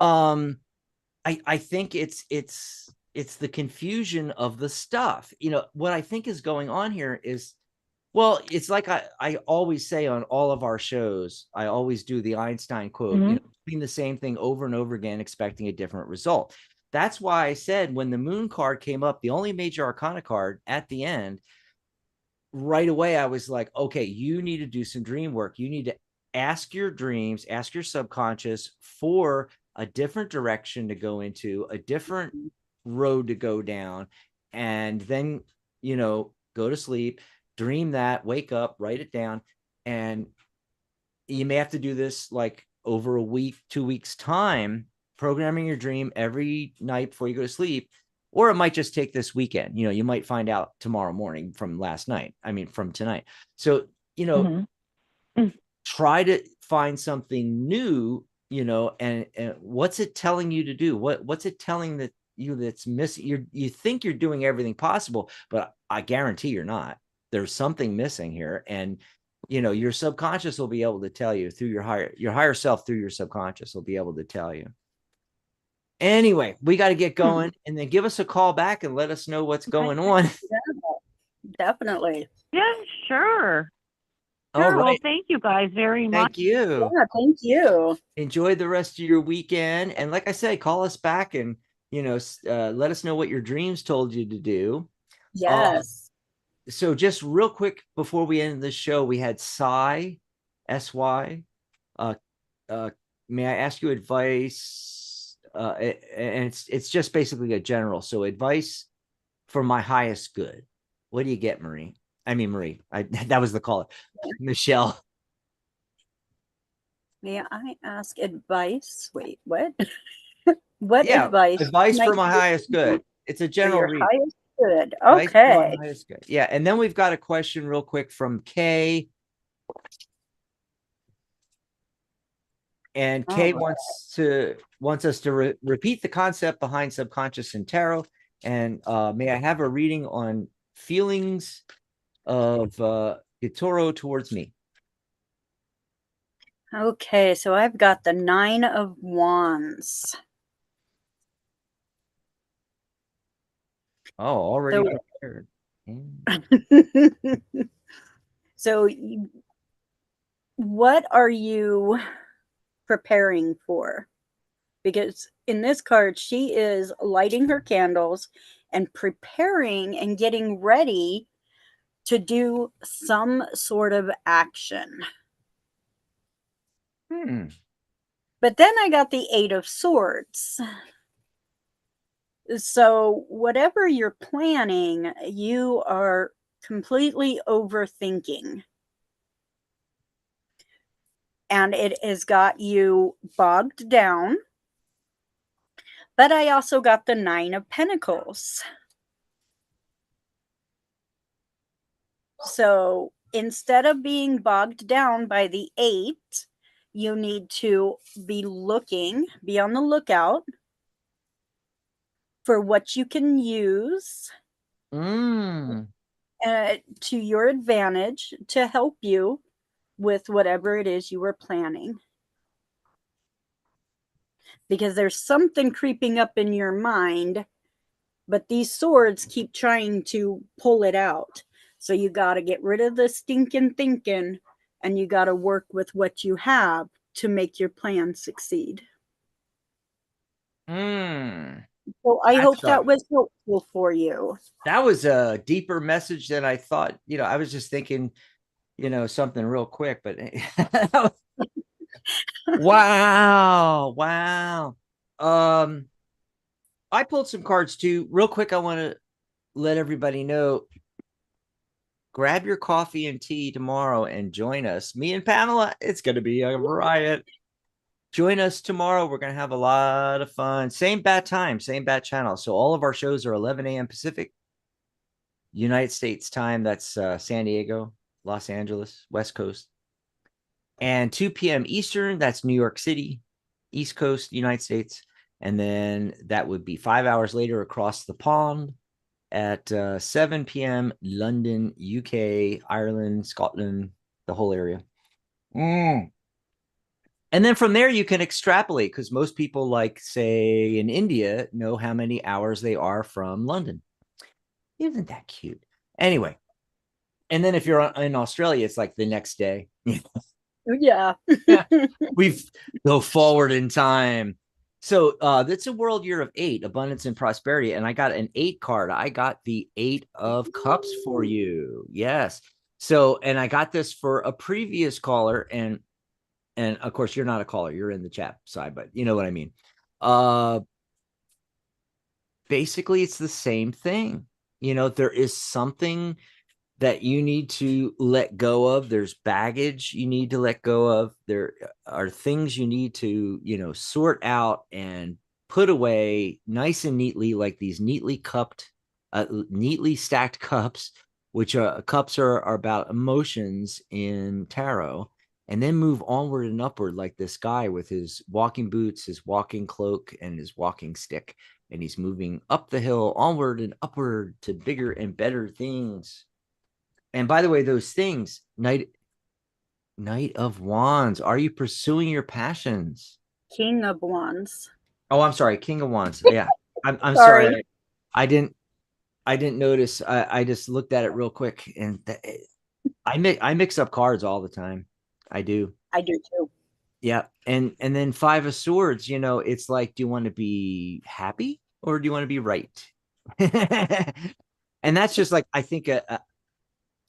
I think it's the confusion of the stuff. What I think is going on here is, well, it's like I always say on all of our shows, I always do the Einstein quote, doing the same thing over and over again, expecting a different result. That's why I said when the moon card came up, the only major arcana card at the end, right away, I was like, okay, you need to do some dream work. You need to ask your dreams, ask your subconscious for a different direction to go into, a different road to go down, and then, go to sleep, dream that, wake up, write it down. And you may have to do this like over a week, 2 weeks time, programming your dream every night before you go to sleep. or it might just take this weekend. You know, you might find out tomorrow morning from from tonight. So, you know, try to find something new, you know, and what's it telling you to do? What's it telling that you that's missing? You think you're doing everything possible, but I guarantee you're not. There's something missing here. And, you know, your subconscious will be able to tell you through your higher self, through your subconscious will be able to tell you. Anyway, we got to get going, and then give us a call back and let us know what's going on. Yeah, definitely. Yeah, sure. All Sure. right. Well, thank you guys very much. Thank you. Yeah, thank you. Enjoy the rest of your weekend. And like I said, call us back and, you know, let us know what your dreams told you to do. Yes. So just real quick before we end the show, we had Sy, S-Y. May I ask you advice? And it's just basically a general. So advice for my highest good. What do you get, Marie? That was the caller. Michelle. May I ask advice? Wait, what? What advice? Advice for my highest good. It's a general read. Highest good. Okay. Highest good. Yeah. And then we've got a question real quick from Kay. And Kay wants us to repeat the concept behind subconscious and tarot. And may I have a reading on feelings of Gitoro towards me? Okay, so I've got the 9 of Wands. Oh, already prepared. So what are you preparing for? Because in this card, she is lighting her candles and preparing and getting ready to do some sort of action. But then I got the 8 of Swords. So whatever you're planning, you are completely overthinking. And it has got you bogged down. But I also got the 9 of Pentacles. So instead of being bogged down by the 8, you need to be on the lookout for what you can use to your advantage to help you with whatever it is you were planning. Because there's something creeping up in your mind, but these swords keep trying to pull it out. So you got to get rid of the stinking thinking, and you got to work with what you have to make your plan succeed. So I hope that was helpful for you. That was a deeper message than I thought. You know, I was just thinking, you know, something real quick, but wow. I pulled some cards too. Real quick, I want to let everybody know, grab your coffee and tea tomorrow and join us. Me and Pamela, it's going to be a riot. Join us tomorrow. We're going to have a lot of fun. Same bat time, same bat channel. So all of our shows are 11 a.m. Pacific, United States time. That's San Diego, Los Angeles, West Coast. And 2 p.m. Eastern, that's New York City, East Coast, United States. And then that would be 5 hours later across the pond at 7 p.m. London, UK, Ireland, Scotland, the whole area. And then from there, you can extrapolate, because most people, like, say, in India, know how many hours they are from London. Isn't that cute? Anyway. And then if you're in Australia, it's like the next day. Yeah. We go forward in time. So that's a world year of 8, abundance and prosperity. And I got an 8 card. I got the 8 of Cups for you. Yes. So, and I got this for a previous caller, and of course you're not a caller, you're in the chat side, but you know what I mean. Basically it's the same thing. You know, there is something that you need to let go of. There's baggage you need to let go of. There are things you need to, you know, sort out and put away nice and neatly, like these neatly cupped, neatly stacked cups, which are cups are about emotions in tarot, and then move onward and upward like this guy with his walking boots, his walking cloak, and his walking stick. And he's moving up the hill, onward and upward to bigger and better things. And by the way, those things, Knight of Wands, are you pursuing your passions? King of Wands. Oh, I'm sorry, King of Wands. Yeah, I'm Sorry. sorry. I didn't notice. I just looked at it real quick, and I mix up cards all the time. I do. I do too. Yeah, and then Five of Swords. You know, it's like, do you want to be happy or do you want to be right? And that's just like, I think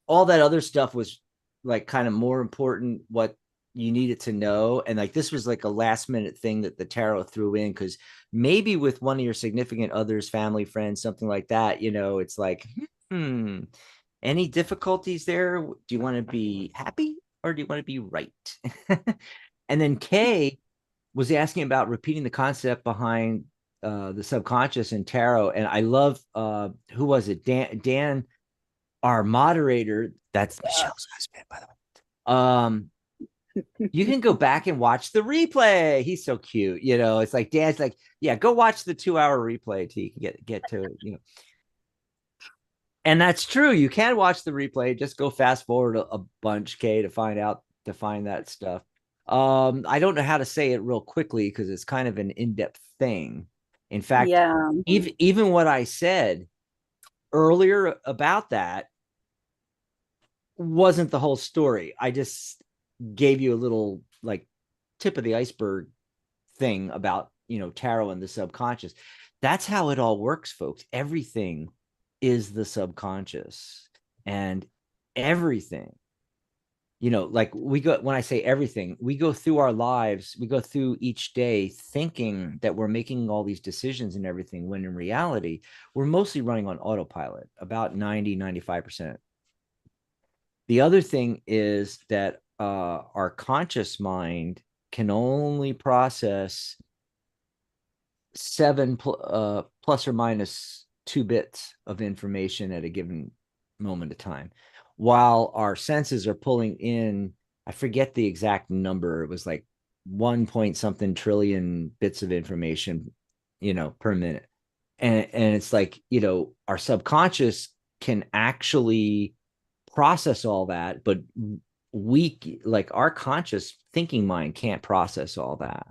all that other stuff was like kind of more important, what you needed to know. And like, this was like a last minute thing that the tarot threw in, because maybe with one of your significant others, family, friends, something like that, you know, it's like, any difficulties there? Do you want to be happy or do you want to be right? And then Kay was asking about repeating the concept behind the subconscious in tarot. And I love, who was it? Dan, our moderator. That's Michelle's husband, by the way. You can go back and watch the replay. He's so cute. You know, it's like Dan's like, yeah, go watch the 2-hour replay till you can get to it, you know. And that's true. You can watch the replay. Just go fast forward a bunch, Kay, to find that stuff. I don't know how to say it real quickly because it's kind of an in-depth thing. In fact, yeah. even what I said earlier about that wasn't the whole story. I just gave you a little like tip of the iceberg thing about, you know, tarot and the subconscious. That's how it all works, folks. Everything is the subconscious, and everything, you know, like when I say everything, we go through our lives, we go through each day thinking that we're making all these decisions and everything, when in reality, we're mostly running on autopilot, about 95%. The other thing is that our conscious mind can only process 7 plus or minus 2 bits of information at a given moment of time, while our senses are pulling in, I forget the exact number, it was like 1 point something trillion bits of information, you know, per minute. And it's like, you know, our subconscious can actually process all that, but like our conscious thinking mind can't process all that.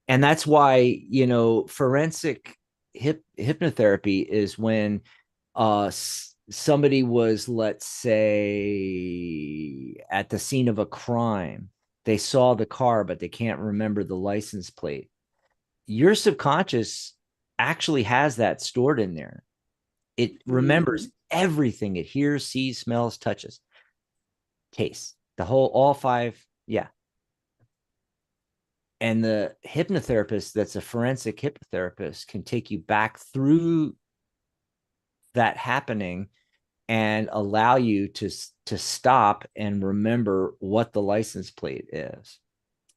And that's why, you know, forensic hypnotherapy is when somebody was, let's say, at the scene of a crime, they saw the car but they can't remember the license plate. Your subconscious actually has that stored in there. It remembers everything. It hears, sees, smells, touches, tastes, all 5. Yeah. And the hypnotherapist that's a forensic hypnotherapist can take you back through that happening and allow you to stop and remember what the license plate is,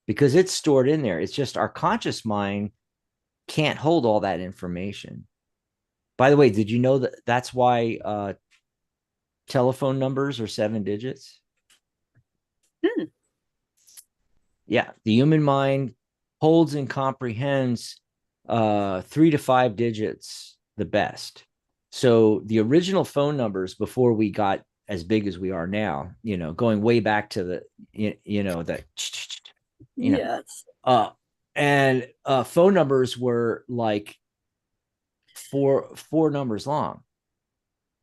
because it's stored in there. It's just our conscious mind can't hold all that information. By the way, did you know that that's why telephone numbers are 7 digits? Yeah, the human mind holds and comprehends 3 to 5 digits the best. So the original phone numbers, before we got as big as we are now, you know, going way back to the, you know, that, you know, yes. And phone numbers were like four numbers long.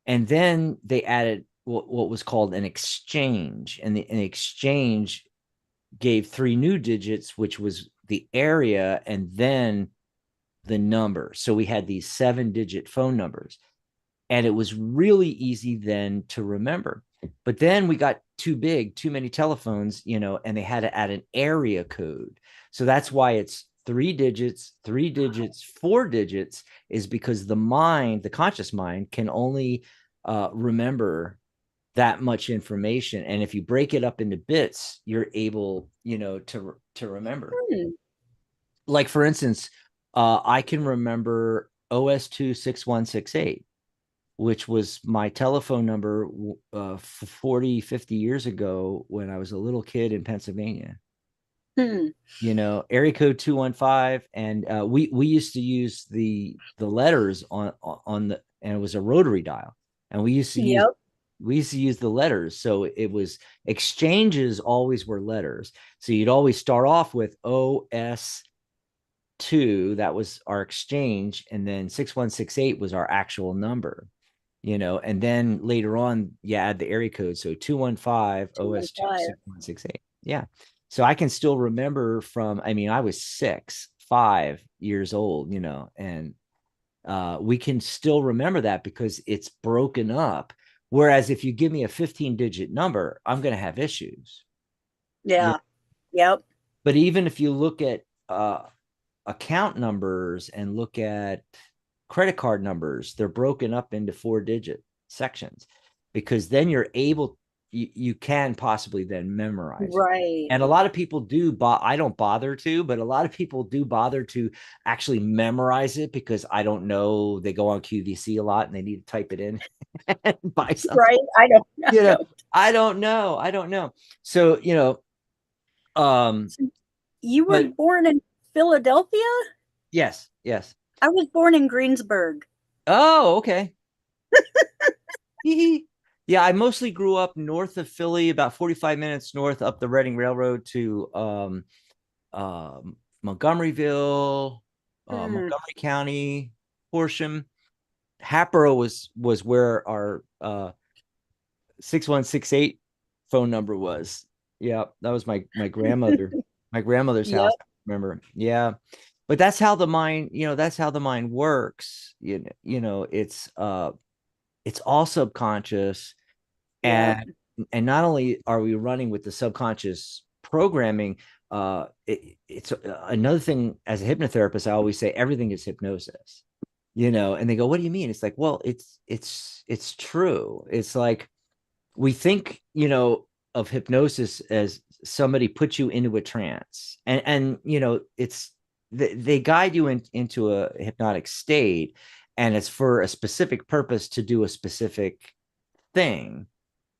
And then they added what was called an exchange, and an exchange gave 3 new digits, which was the area and then the number. So we had these 7-digit phone numbers, and it was really easy then to remember. But then we got too many telephones, you know, and they had to add an area code. So that's why it's 3 digits, 4 digits, is because the conscious mind can only remember that much information. And if you break it up into bits, you're able, you know, to remember. Like, for instance, I can remember OS26168, which was my telephone number 40, 50 years ago when I was a little kid in Pennsylvania. Area code 215. And we used to use the letters on the, and it was a rotary dial. And we used to use the letters. So it was exchanges always were letters. So you'd always start off with OS2, that was our exchange, and then 6168 was our actual number, and then later on you add the area code. So 215 OS2 6168. Yeah. So I can still remember I was 5 years old, and we can still remember that because it's broken up. Whereas if you give me a 15-digit number, I'm going to have issues. Yeah. Yep. But even if you look at account numbers and look at credit card numbers, they're broken up into 4-digit sections, because then you're able, you can possibly then memorize. Right. And a lot of people do, but I don't bother to, but a lot of people do bother to actually memorize it, because I don't know, they go on QVC a lot and they need to type it in and buy something. Right. I don't know. So, you were born in Philadelphia? Yes. I was born in Greensburg. Oh, okay. Yeah, I mostly grew up north of Philly, about 45 minutes north up the Reading Railroad to Montgomeryville, Montgomery County, Horsham. Hatboro was where our 6168 phone number was. Yeah, that was my grandmother, my grandmother's house. I remember. Yeah. But that's how the mind, works. It's all subconscious. And not only are we running with the subconscious programming, it's another thing. As a hypnotherapist, I always say everything is hypnosis, and they go, what do you mean? It's like, well, it's true. It's like, we think, of hypnosis as somebody puts you into a trance, and it's, they guide you into a hypnotic state, and it's for a specific purpose to do a specific thing.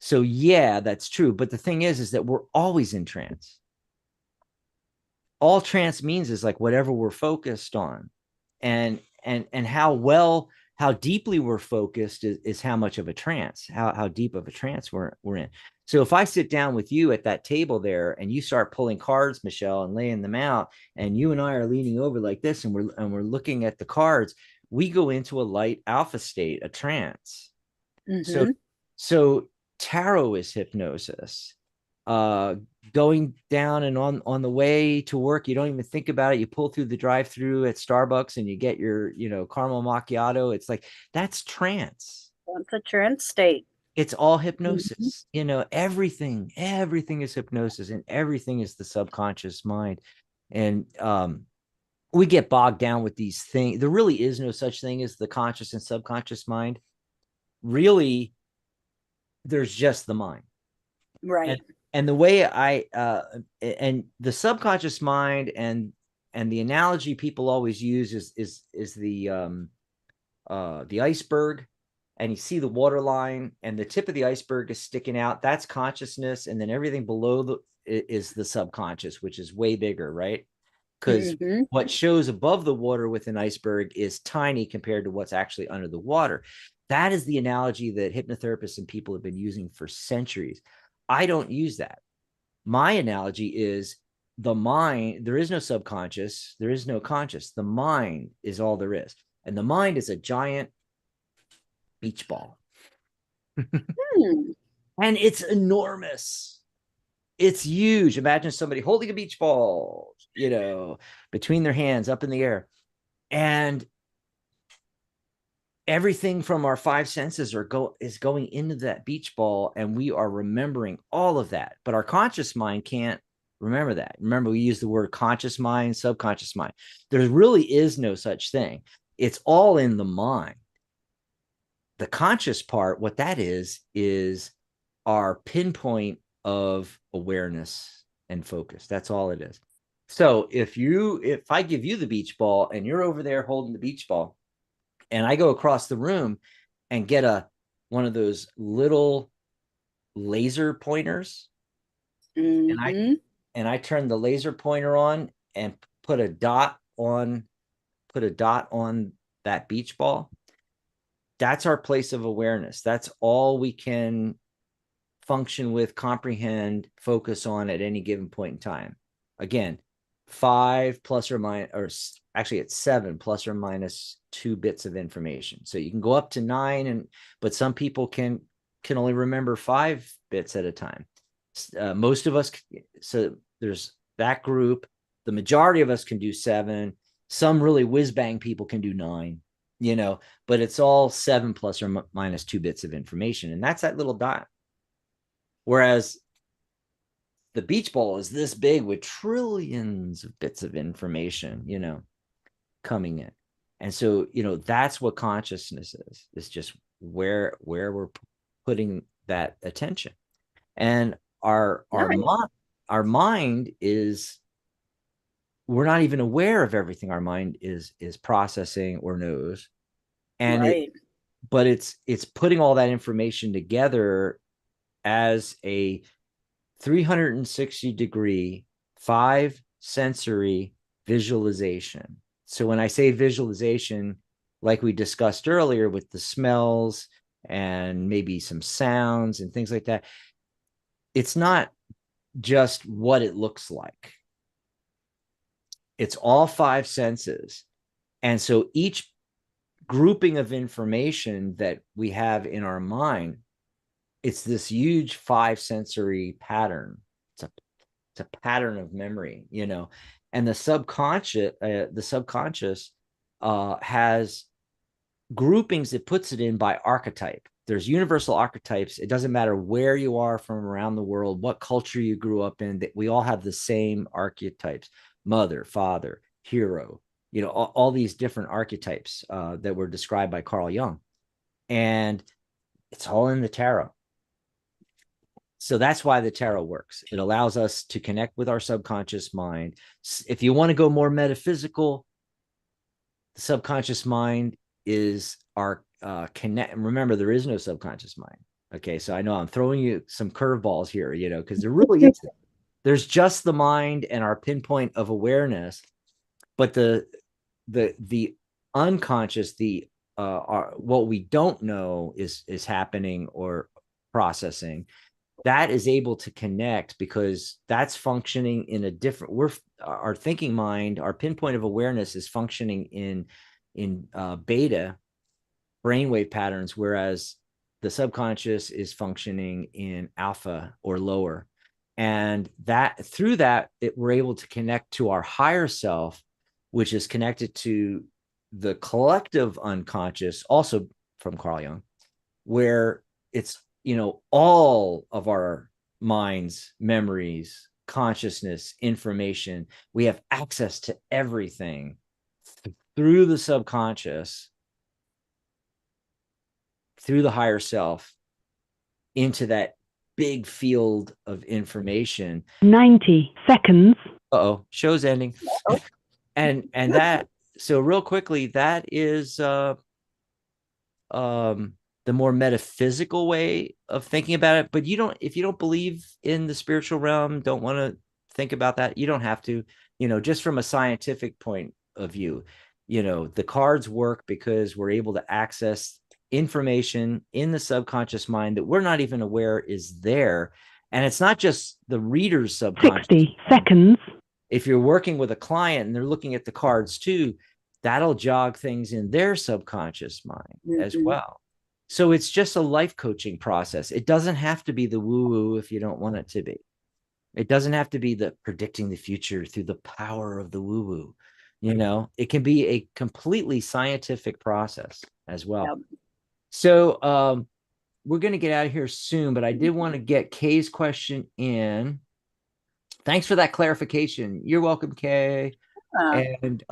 So yeah, that's true. But the thing is that we're always in trance. All trance means is like whatever we're focused on, and how deeply we're focused is how much of a trance, how deep of a trance we're in. So if I sit down with you at that table there and you start pulling cards, Michelle, and laying them out, and you and I are leaning over like this, and we're looking at the cards, we go into a light alpha state, a trance. So tarot is hypnosis. Going down and on the way to work, you don't even think about it. You pull through the drive-through at Starbucks and you get your, caramel macchiato. It's like, that's trance. That's a trance state. It's all hypnosis. Everything is hypnosis, and everything is the subconscious mind. And we get bogged down with these things. There really is no such thing as the conscious and subconscious mind. Really, there's just the mind. Right. And the way and the subconscious mind, and the analogy people always use is the iceberg, and you see the water line, and the tip of the iceberg is sticking out. That's consciousness, and then everything below is the subconscious, which is way bigger, right? Because what shows above the water with an iceberg is tiny compared to what's actually under the water. That is the analogy that hypnotherapists and people have been using for centuries. I don't use that. My analogy is the mind. There is no subconscious. There is no conscious. The mind is all there is. And the mind is a giant beach ball. And it's enormous. It's huge. Imagine somebody holding a beach ball, between their hands up in the air. And everything from our 5 senses is going into that beach ball, and we are remembering all of that. But our conscious mind can't remember that. Remember, we use the word conscious mind, subconscious mind. There really is no such thing. It's all in the mind. The conscious part, what that is our pinpoint of awareness and focus. That's all it is. So if I give you the beach ball and you're over there holding the beach ball, and I go across the room and get one of those little laser pointers, Mm-hmm. and I turn the laser pointer on and put a dot on that beach ball, that's our place of awareness. That's all we can function with, comprehend, focus on at any given point in time. Again, 5 plus or minus, or actually it's 7 plus or minus 2 bits of information. So you can go up to 9, but some people can only remember 5 bits at a time. Most of us, so there's that group. The majority of us can do 7. Some really whiz bang people can do 9, but it's all 7 plus or minus 2 bits of information. And that's that little dot. Whereas the beach ball is this big with trillions of bits of information, coming in. And so, that's what consciousness is. It's just where we're putting that attention. And our mind is, we're not even aware of everything our mind is processing or knows. And but it's putting all that information together as a 360-degree 5 sensory visualization. So when I say visualization, like we discussed earlier with the smells and maybe some sounds and things like that, it's not just what it looks like. It's all 5 senses. And so each grouping of information that we have in our mind, it's this huge 5 sensory pattern. It's a pattern of memory, and the subconscious has groupings. It puts it in by archetype. There's universal archetypes. It doesn't matter where you are from around the world, what culture you grew up in, that we all have the same archetypes: mother, father, hero, all these different archetypes that were described by Carl Jung. And it's all in the tarot. So that's why the tarot works. It allows us to connect with our subconscious mind. If you want to go more metaphysical, the subconscious mind is our connect. Remember, there is no subconscious mind. Okay, so I know I'm throwing you some curveballs here, because there really is. There's just the mind and our pinpoint of awareness, but the unconscious, what we don't know is happening or processing, that is able to connect, because that's functioning in a different, our thinking mind, our pinpoint of awareness is functioning in beta brainwave patterns, whereas the subconscious is functioning in alpha or lower. And that through that, we're able to connect to our higher self, which is connected to the collective unconscious, also from Carl Jung, where it's, all of our minds, memories, consciousness, information, we have access to everything through the subconscious, through the higher self, into that big field of information. 90 seconds. Show's ending. And that, so real quickly, that is the more metaphysical way of thinking about it. But if you don't believe in the spiritual realm, don't want to think about that, you don't have to. Just from a scientific point of view, the cards work because we're able to access information in the subconscious mind that we're not even aware is there. And it's not just the reader's subconscious 60 seconds. If you're working with a client and they're looking at the cards too, that'll jog things in their subconscious mind as well. So it's just a life coaching process. It doesn't have to be the woo-woo if you don't want it to be. It doesn't have to be the predicting the future through the power of the woo-woo. It can be a completely scientific process as well. Yep. So we're going to get out of here soon, but I did want to get Kay's question in. Thanks for that clarification. You're welcome, Kay. And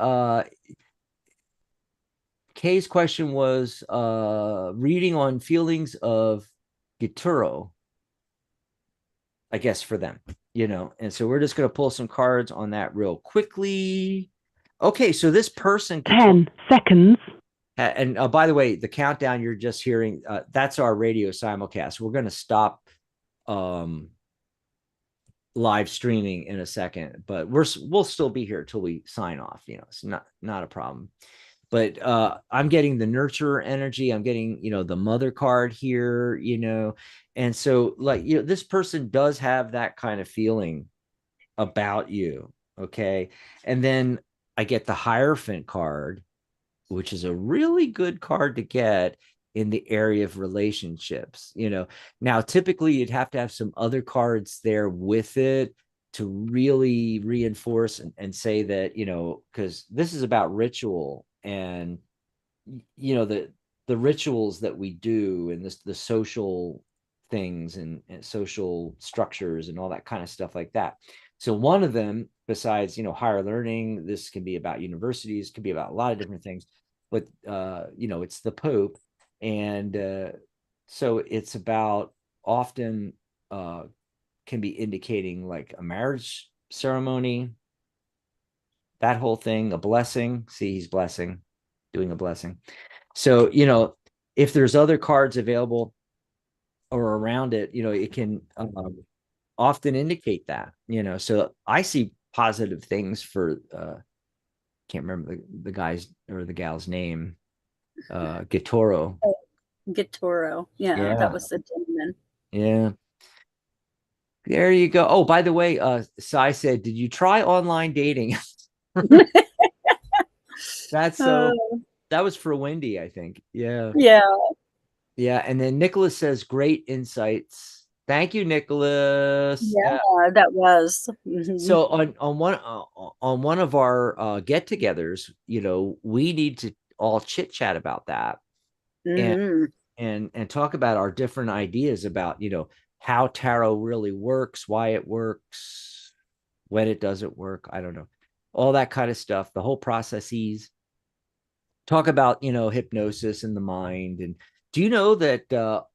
Kay's question was reading on feelings of Gituro, I guess, for them. and so we're just going to pull some cards on that real quickly. Okay, so this person 10 seconds. And by the way, the countdown you're just hearing, that's our radio simulcast. We're going to stop live streaming in a second, but we'll still be here till we sign off. It's not a problem. But I'm getting the nurturer energy. I'm getting, the mother card here, and so this person does have that kind of feeling about you. Okay. And then I get the Hierophant card, which is a really good card to get in the area of relationships. Now typically you'd have to have some other cards there with it to really reinforce and say that, because this is about ritual and, the rituals that we do and the social things and social structures and all that kind of stuff like that. So one of them, besides, higher learning, this can be about universities, can be about a lot of different things, but, it's the Pope. And so it's about often can be indicating like a marriage ceremony, that whole thing, a blessing. See, he's doing a blessing. So, if there's other cards available or around it, it can often indicate that, so I see positive things for, can't remember the guy's or the gal's name, Gitoro. Oh, Gitoro. Yeah, that was the gentleman. Yeah. There you go. Oh, by the way, Sai said, did you try online dating? That's so that was for Wendy, I think. Yeah. Yeah. And then Nicholas says, great insights. Thank you, Nicholas. Yeah, that was. So on one of our get-togethers, we need to all chit chat about that and talk about our different ideas about, how tarot really works, why it works, when it doesn't work. I don't know, all that kind of stuff, the whole processes. Talk about, hypnosis in the mind. And do you know that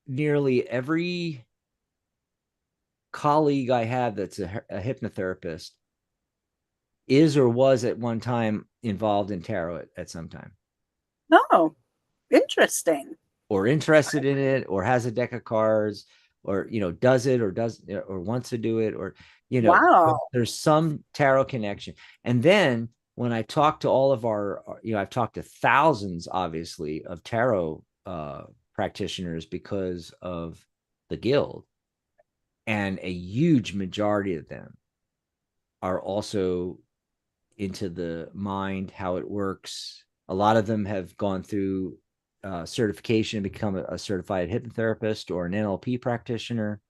nearly every colleague I have that's a hypnotherapist is or was at one time involved in tarot at some time? Oh, interesting. Or interested in it, or has a deck of cards, or does it, or wants to do it, or wow, there's some tarot connection. And then when I talk to all of our, I've talked to thousands, obviously, of tarot practitioners because of the guild, and a huge majority of them are also into the mind, how it works. A lot of them have gone through certification and become a certified hypnotherapist or an NLP practitioner.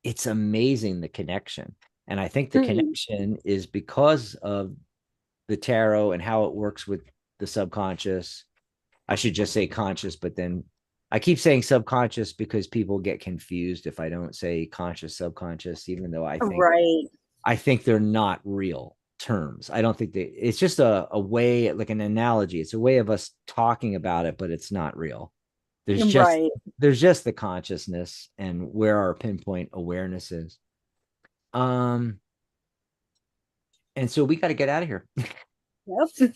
It's amazing, the connection. And I think the connection is because of the tarot and how it works with the subconscious. I should just say conscious, but then I keep saying subconscious because people get confused if I don't say conscious, subconscious, even though I think they're not real terms. I don't think it's just a way, like an analogy. It's a way of us talking about it, but it's not real. There's just the consciousness and where our pinpoint awareness is. And so we got to get out of here. Yep.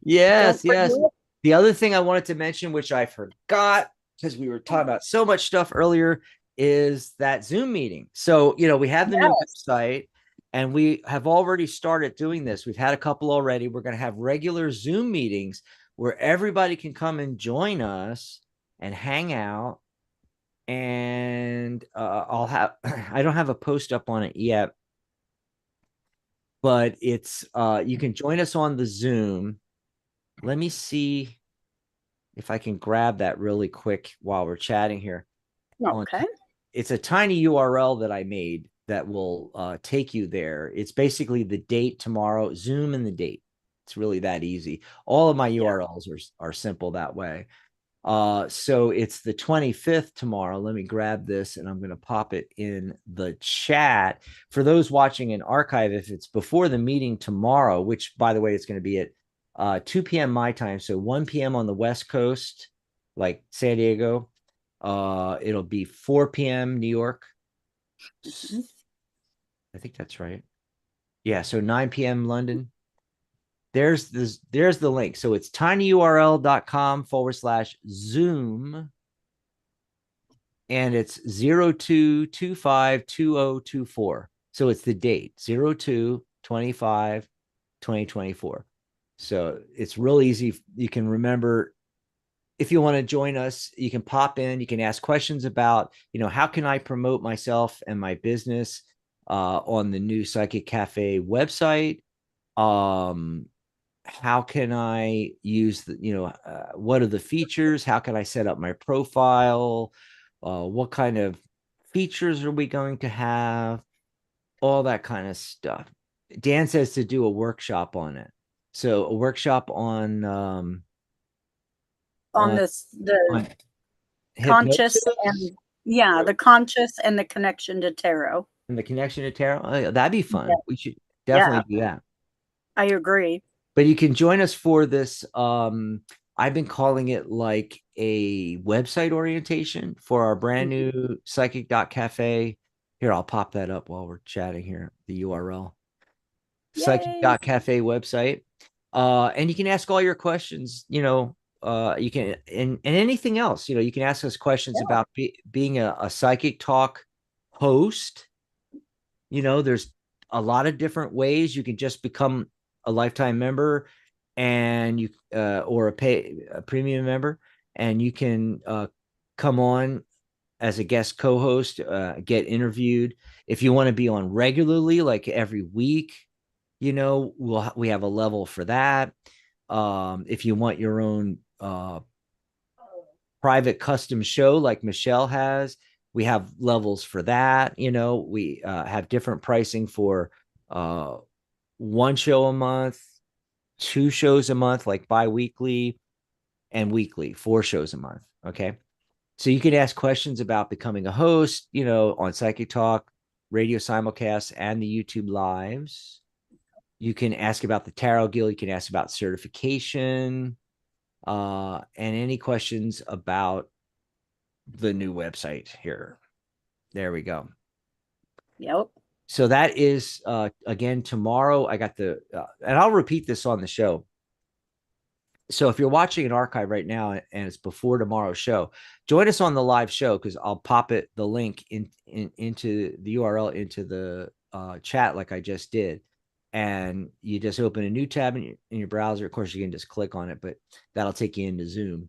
Yes. The other thing I wanted to mention, which I forgot because we were talking about so much stuff earlier, is that Zoom meeting. So, we have the new website and we have already started doing this. We've had a couple already. We're going to have regular Zoom meetings where everybody can come and join us and hang out. And I don't have a post up on it yet, but it's, you can join us on the Zoom. Let me see if I can grab that really quick while we're chatting here. Okay. It's a tiny URL that I made that will take you there. It's basically the date tomorrow, Zoom and the date. It's really that easy. All of my URLs are simple that way. So it's the 25th tomorrow. Let me grab this and I'm going to pop it in the chat. For those watching in archive, if it's before the meeting tomorrow, which by the way, it's going to be at 2 p.m. my time. So 1 p.m. on the West Coast, like San Diego. It'll be 4 p.m. New York. I think that's right. Yeah, so 9 p.m. London. There's the link. So it's tinyurl.com/Zoom. And it's 02252024. So it's the date 02/25/2024. So it's real easy. You can remember if you want to join us, you can pop in, you can ask questions about, how can I promote myself and my business on the new Psychic Cafe website? How can I use what are the features? How can I set up my profile? What kind of features are we going to have? All that kind of stuff. Dan says to do a workshop on it. So a workshop on this, the hypnosis conscious and the conscious and the connection to tarot. and the connection to tarot. Oh, that'd be fun. Yeah. We should definitely do that. I agree. But you can join us for this. I've been calling it like a website orientation for our brand new psychic.cafe. Here, I'll pop that up while we're chatting here, the URL. Psychic.cafe website. And you can ask all your questions, you can, and anything else, you can ask us questions about being a psychic talk host. There's a lot of different ways. You can just become a lifetime member and you or a premium member, and you can come on as a guest co-host, get interviewed. If you want to be on regularly, like every week, we have a level for that. If you want your own private custom show like Michelle has, we have levels for that. We have different pricing for one show a month, 2 shows a month, like bi-weekly, and weekly, 4 shows a month. Okay. So you can ask questions about becoming a host, on Psychic Talk, radio simulcasts, and the YouTube lives. You can ask about the Tarot Guild. You can ask about certification, and any questions about the new website here. There we go. Yep. So that is, again, tomorrow. I got and I'll repeat this on the show. So if you're watching an archive right now and it's before tomorrow's show, join us on the live show, because I'll pop the link into the URL into the chat like I just did. And you just open a new tab in your browser. Of course, you can just click on it, but that'll take you into Zoom.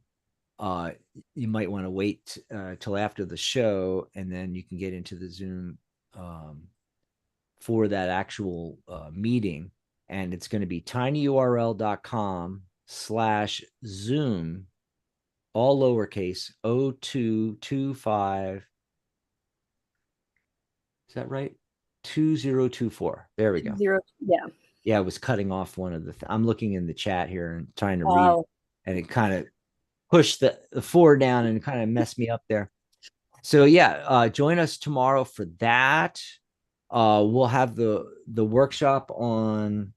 You might want to wait till after the show, and then you can get into the Zoom for that actual meeting. And it's going to be tinyurl.com/Zoom, all lowercase, 0225. Is that right? 2024. There we go. Yeah, I was cutting off one of the. I'm looking in the chat here and trying to read, and it kind of pushed the 4 down and kind of messed me up there. So join us tomorrow for that. We'll have the workshop on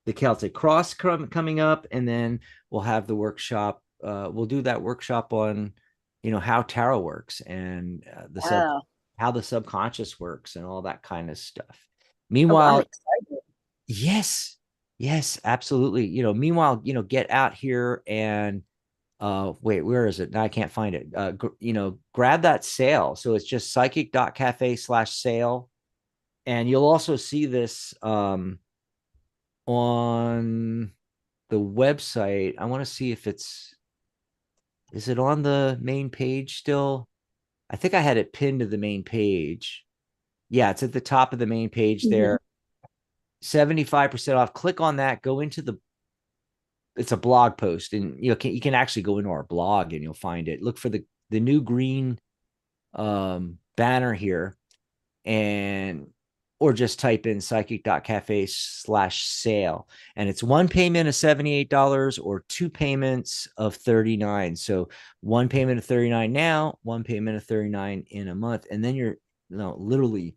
the Celtic Cross coming up, and then we'll have the workshop. We'll do that workshop on, how tarot works and how the subconscious works and all that kind of stuff. Meanwhile, yes, absolutely. Meanwhile, get out here and wait, where is it? Now I can't find it. Grab that sale. So it's just psychic.cafe/sale. And you'll also see this on the website. I want to see if is it on the main page still? I think I had it pinned to the main page. Yeah, it's at the top of the main page there. 75% off. Click on that. Go into it's a blog post, and you can actually go into our blog and you'll find it. Look for the new green banner here, or just type in psychic.cafe/sale, and it's one payment of $78 or 2 payments of $39. So 1 payment of $39 now, 1 payment of $39 in a month, and then you're literally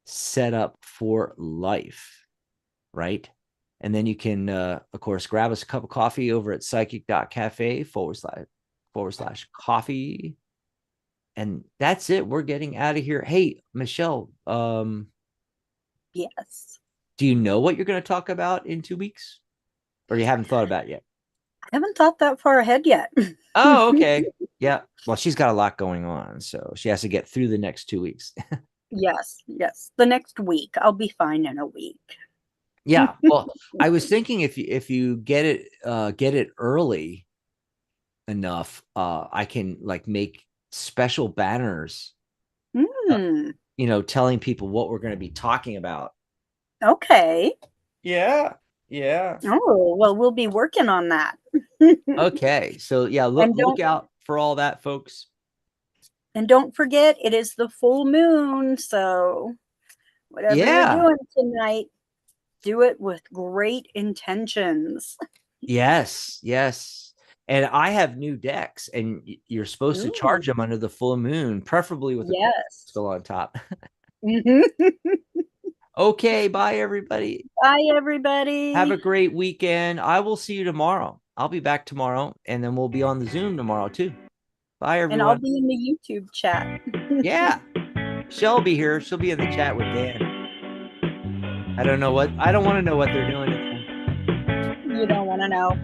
set up for life, right? And then you can, of course, grab us a cup of coffee over at psychic.cafe/coffee. And that's it. We're getting out of here. Hey, Michelle, Yes. do you know what you're going to talk about in 2 weeks? Or you haven't thought about it yet? I haven't thought that far ahead yet. Oh, okay. Yeah. Well, she's got a lot going on, so she has to get through the next 2 weeks. Yes. The next week. I'll be fine in a week. Yeah. Well, I was thinking if you get it early enough, I can like make special banners, telling people what we're going to be talking about. Okay. Yeah. Yeah. Oh, well, we'll be working on that. Okay. So yeah, look out for all that, folks. And don't forget, it is the full moon. So whatever you're doing tonight, do it with great intentions. Yes. Yes. And I have new decks, and you're supposed to charge them under the full moon, preferably with a crystal on top. Okay. Bye, everybody. Bye, everybody. Have a great weekend. I will see you tomorrow. I'll be back tomorrow, and then we'll be on the Zoom tomorrow too. Bye, everyone. And I'll be in the YouTube chat. Yeah. She'll be here. She'll be in the chat with Dan. I don't want to know what they're doing. You don't want to know.